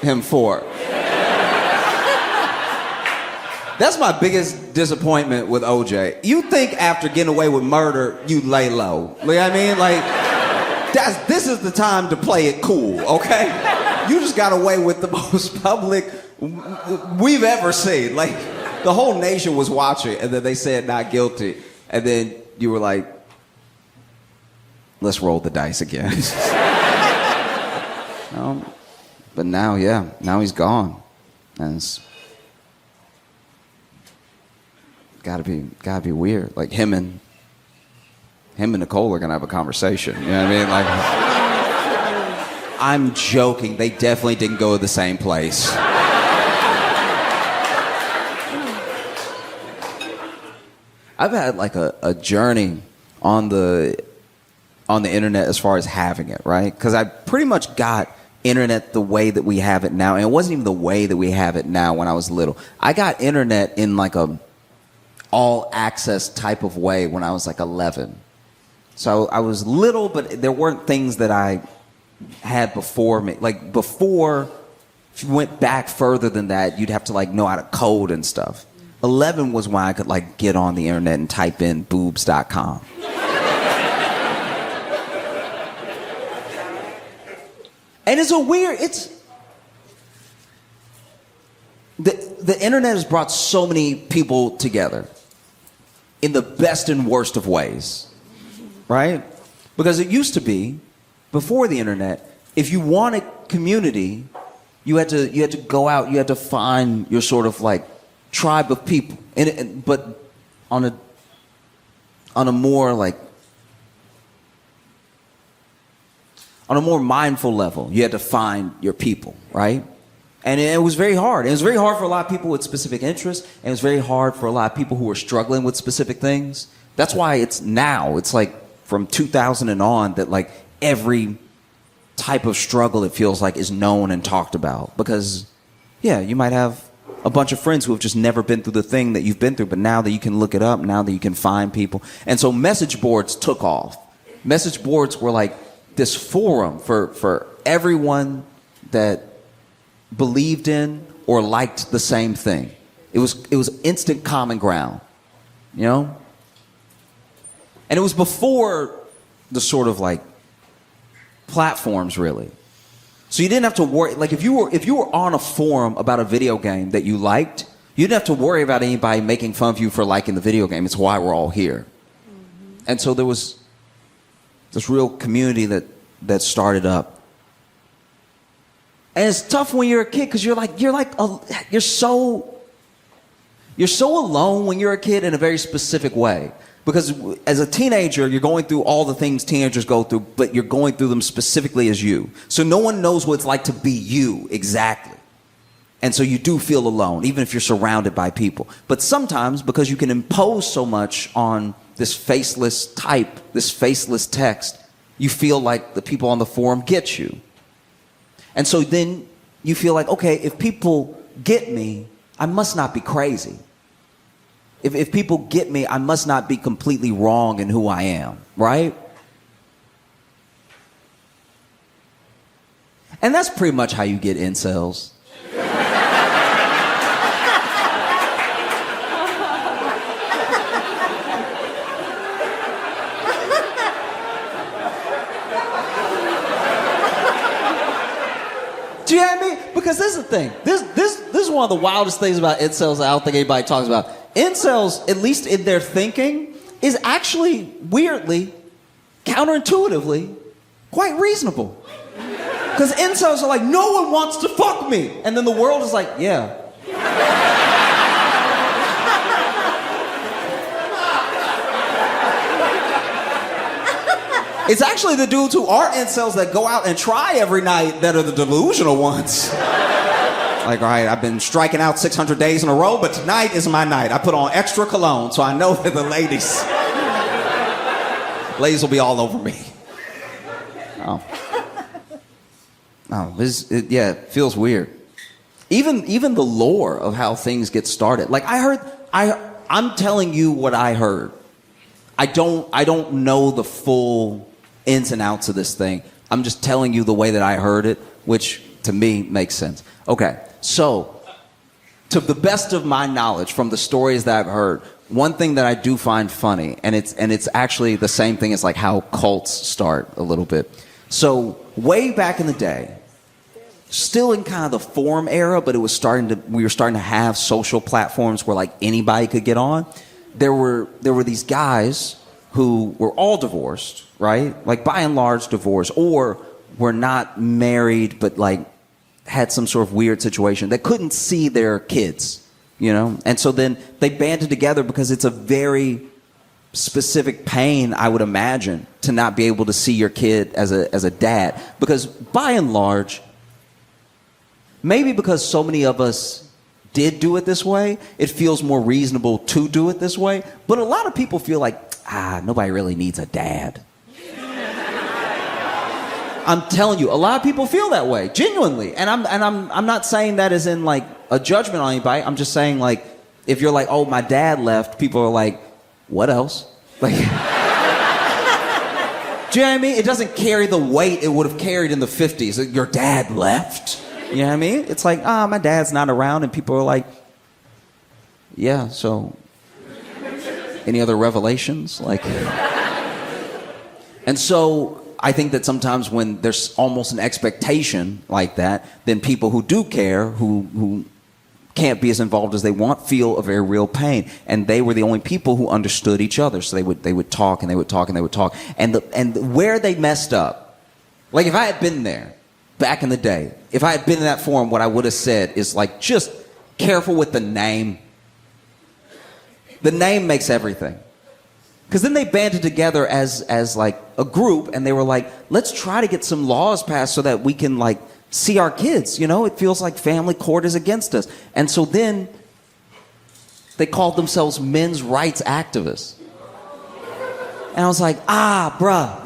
him for. That's my biggest disappointment with OJ. You think after getting away with murder, you lay low. You know what I mean? This is the time to play it cool, okay? You just got away with the most public we've ever seen. The whole nation was watching, and then they said not guilty. And then you were like, let's roll the dice again. But now he's gone. And it's gotta be weird. Like him and Nicole are gonna have a conversation. You know what I mean? I'm joking. They definitely didn't go to the same place. I've had like a journey on the internet as far as having it, right? Because I pretty much got internet the way that we have it now. And it wasn't even the way that we have it now when I was little. I got internet in like a all access type of way when I was like 11. So I was little, but there weren't things that I had before me. Like before, if you went back further than that, you'd have to like know how to code and stuff. 11 was when I could like get on the internet and type in boobs.com. And the internet has brought so many people together in the best and worst of ways, right? Because it used to be, before the internet, if you wanted community, you had to go out, you had to find your sort of like tribe of people, but on a more like, on a more mindful level, you had to find your people, right? And it was very hard. It was very hard for a lot of people with specific interests, and it was very hard for a lot of people who were struggling with specific things. That's why it's like from 2000 and on that like every type of struggle, it feels like, is known and talked about. Because, yeah, you might have a bunch of friends who have just never been through the thing that you've been through, but now that you can look it up, now that you can find people. And so message boards took off. Message boards were like this forum for everyone that believed in or liked the same thing. It was instant common ground, you know? And it was before the sort of like platforms, really. So you didn't have to worry, like if you were on a forum about a video game that you liked, you didn't have to worry about anybody making fun of you for liking the video game. It's why we're all here. And so there was this real community that started up. And it's tough when you're a kid because you're so alone when you're a kid in a very specific way. Because as a teenager, you're going through all the things teenagers go through, but you're going through them specifically as you. So no one knows what it's like to be you exactly. And so you do feel alone, even if you're surrounded by people. But sometimes, because you can impose so much on this faceless type, this faceless text, you feel like the people on the forum get you. And so then you feel like, okay, if people get me, I must not be crazy. If people get me, I must not be completely wrong in who I am, right? And that's pretty much how you get incels. Do you know what I mean? Because this is the thing. This is one of the wildest things about incels that I don't think anybody talks about. Incels, at least in their thinking, is actually weirdly, counterintuitively, quite reasonable. Because incels are like, no one wants to fuck me. And then the world is like, yeah. It's actually the dudes who are incels that go out and try every night that are the delusional ones. Like, all right, I've been striking out 600 days in a row, but tonight is my night. I put on extra cologne, so I know that the ladies will be all over me. Oh, it feels weird. Even the lore of how things get started. Like I'm telling you what I heard. I don't know the full ins and outs of this thing. I'm just telling you the way that I heard it, which to me makes sense. Okay, so to the best of my knowledge from the stories that I've heard, one thing that I do find funny, and it's actually the same thing as like how cults start a little bit. So way back in the day, still in kind of the forum era, but we were starting to have social platforms where like anybody could get on. There were these guys who were all divorced, right? Like by and large divorced, or were not married, but like had some sort of weird situation that couldn't see their kids, you know? And so then they banded together because it's a very specific pain, I would imagine, to not be able to see your kid as a dad. Because by and large, maybe because so many of us did do it this way, it feels more reasonable to do it this way. But a lot of people feel like, nobody really needs a dad. I'm telling you, a lot of people feel that way, genuinely. And I'm not saying that as in like a judgment on anybody. I'm just saying, like, if you're like, oh, my dad left, people are like, what else? Like, do you know what I mean? It doesn't carry the weight it would have carried in the 50s. Your dad left. You know what I mean? It's like, my dad's not around, and people are like, yeah, so any other revelations? Like, and so I think that sometimes when there's almost an expectation like that, then people who do care, who can't be as involved as they want, feel a very real pain. And they were the only people who understood each other. So they would talk and they would talk and they would talk. And where they messed up, like if I had been there back in the day, if I had been in that forum, what I would have said is like, just careful with the name. The name makes everything. Because then they banded together as like a group, and they were like, let's try to get some laws passed so that we can like see our kids. You know, it feels like family court is against us. And so then they called themselves men's rights activists. And I was like, bruh.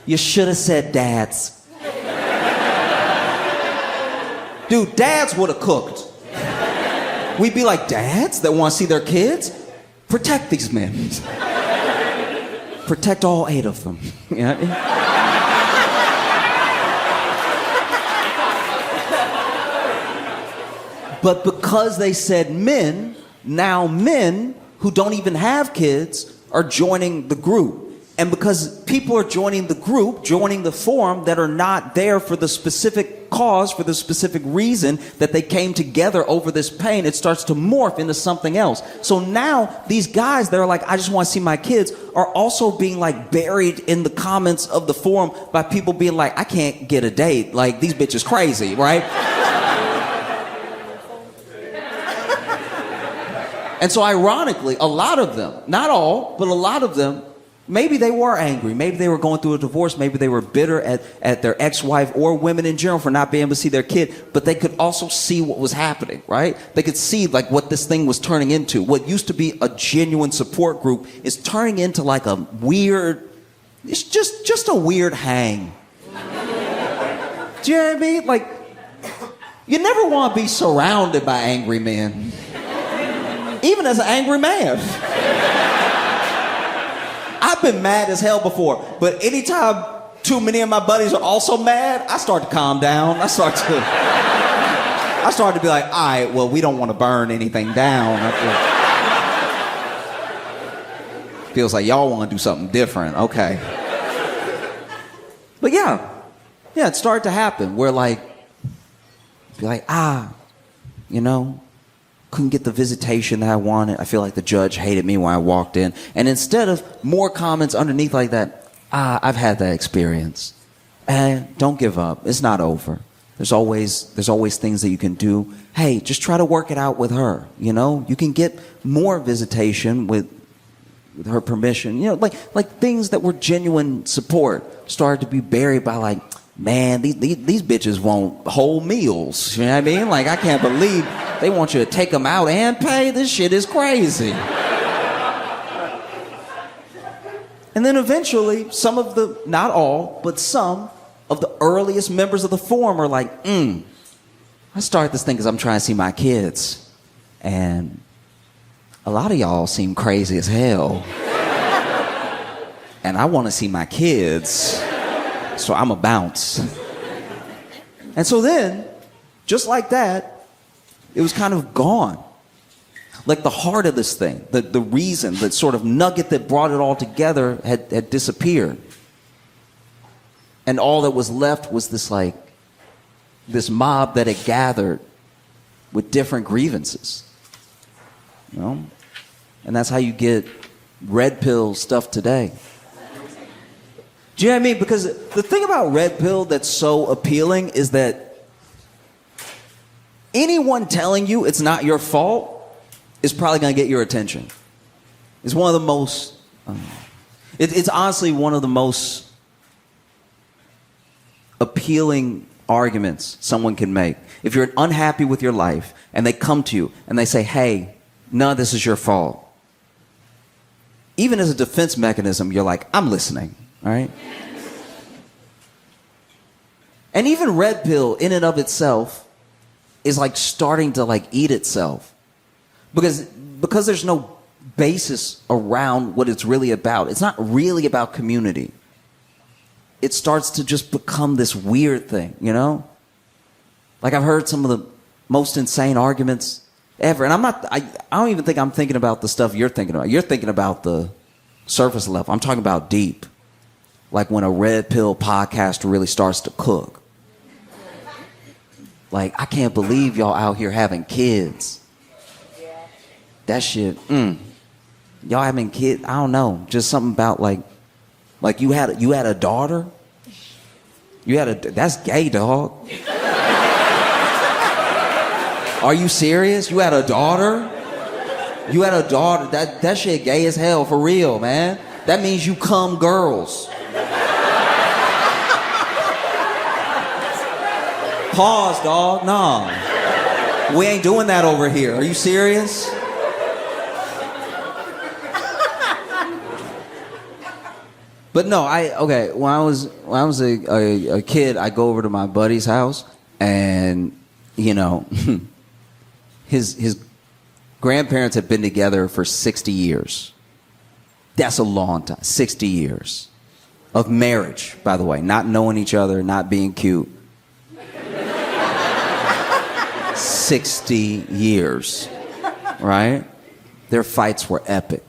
You should have said dads. Dude, dads would have cooked. We'd be like, dads that want to see their kids? Protect these men. Protect all 8 of them. You know what I mean? But because they said men, now men who don't even have kids are joining the group. And because people are joining the group, joining the forum that are not there for the specific cause, for the specific reason that they came together over this pain, it starts to morph into something else. So now these guys that are like, I just want to see my kids, are also being like buried in the comments of the forum by people being like, I can't get a date. Like, these bitches crazy, right? And so ironically, a lot of them, not all, but a lot of them, maybe they were angry. Maybe they were going through a divorce. Maybe they were bitter at their ex-wife or women in general for not being able to see their kid. But they could also see what was happening, right? They could see like what this thing was turning into. What used to be a genuine support group is turning into like a weird, it's just a weird hang. Do you know what I mean? Like, you never want to be surrounded by angry men. Even as an angry man. I've been mad as hell before, but anytime too many of my buddies are also mad, I start to calm down. I start to be like, all right, well, we don't want to burn anything down. Feels like y'all want to do something different. Okay. But yeah, it started to happen where like, be like, you know, couldn't get the visitation that I wanted. I feel like the judge hated me when I walked in. And instead of more comments underneath like that, I've had that experience. And don't give up. It's not over. There's always things that you can do. Hey, just try to work it out with her. You know, you can get more visitation with her permission. You know, like things that were genuine support started to be buried by like, man, these bitches want whole meals. You know what I mean? Like, I can't believe they want you to take them out and pay. This shit is crazy. And then eventually, some of the, not all, but some of the earliest members of the forum are like, I started this thing because I'm trying to see my kids. And a lot of y'all seem crazy as hell. And I want to see my kids. So I'm a bounce. And so then, just like that, it was kind of gone. Like the heart of this thing, the reason, the sort of nugget that brought it all together had disappeared. And all that was left was this like, this mob that had gathered with different grievances. You know? And that's how you get red pill stuff today. Do you know what I mean? Because the thing about red pill that's so appealing is that anyone telling you it's not your fault is probably going to get your attention. It's one of the most, it's honestly one of the most appealing arguments someone can make. If you're unhappy with your life and they come to you and they say, hey, none of this is your fault. Even as a defense mechanism, you're like, I'm listening, all right? And even red pill in and of itself is like starting to like eat itself. Because there's no basis around what it's really about. It's not really about community. It starts to just become this weird thing, you know? Like I've heard some of the most insane arguments ever. And I don't even think I'm thinking about the stuff you're thinking about. You're thinking about the surface level. I'm talking about deep. Like when a red pill podcaster really starts to cook. Like, I can't believe y'all out here having kids. That shit, Y'all having kids, I don't know. Just something about like you had a daughter? That's gay, dog. Are you serious? You had a daughter? You had a daughter? That shit gay as hell, for real, man. That means you cum girls. Pause, dog. Nah. We ain't doing that over here. Are you serious? But no, when I was a kid, I go over to my buddy's house, and you know, his grandparents have been together for 60 years. That's a long time. 60 years of marriage, by the way, not knowing each other, not being cute. 60 years, right? Their fights were epic.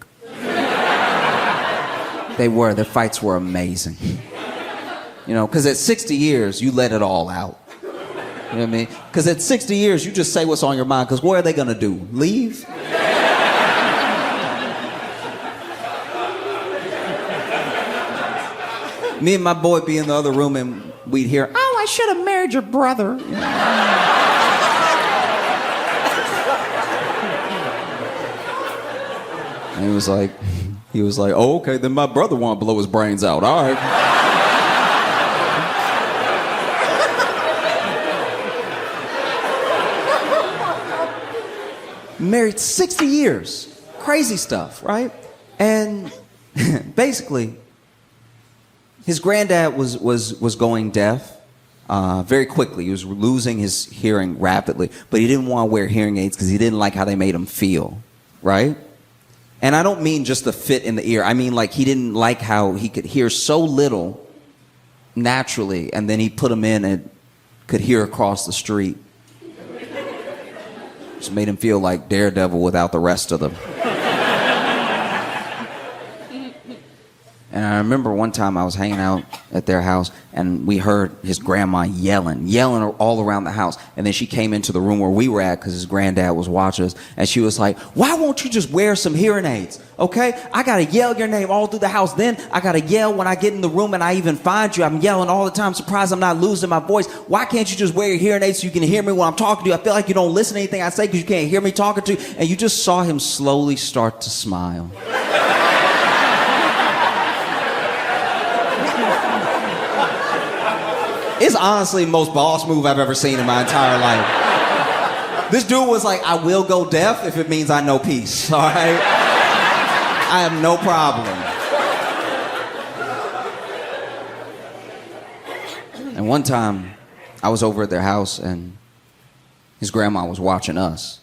Their fights were amazing. You know, because at 60 years, you let it all out. You know what I mean? Because at 60 years, you just say what's on your mind, because what are they going to do? Leave? Me and my boy be in the other room, and we'd hear, oh, I should have married your brother. You know? And he was like, oh, okay, then my brother want to blow his brains out. All right. Married 60 years. Crazy stuff, right? And basically, his granddad was going deaf very quickly. He was losing his hearing rapidly, but he didn't want to wear hearing aids because he didn't like how they made him feel, right? And I don't mean just the fit in the ear. I mean like he didn't like how he could hear so little naturally, and then he put him in and could hear across the street. Just made him feel like Daredevil without the rest of them. And I remember one time I was hanging out at their house, and we heard his grandma yelling all around the house. And then she came into the room where we were at because his granddad was watching us. And she was like, why won't you just wear some hearing aids, okay? I got to yell your name all through the house. Then I got to yell when I get in the room and I even find you. I'm yelling all the time. I'm surprised I'm not losing my voice. Why can't you just wear your hearing aids so you can hear me when I'm talking to you? I feel like you don't listen to anything I say because you can't hear me talking to you. And you just saw him slowly start to smile. It's honestly the most boss move I've ever seen in my entire life. This dude was like, I will go deaf if it means I know peace, all right? I have no problem. And one time, I was over at their house, and his grandma was watching us.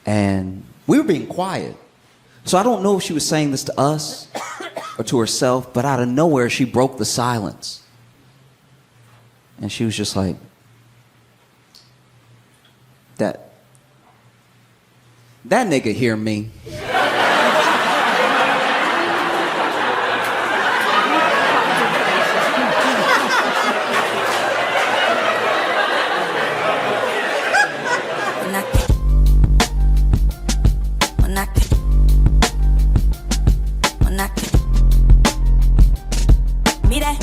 And we were being quiet. So I don't know if she was saying this to us or to herself, but out of nowhere, she broke the silence. And she was just like, that nigga hear me. Mira.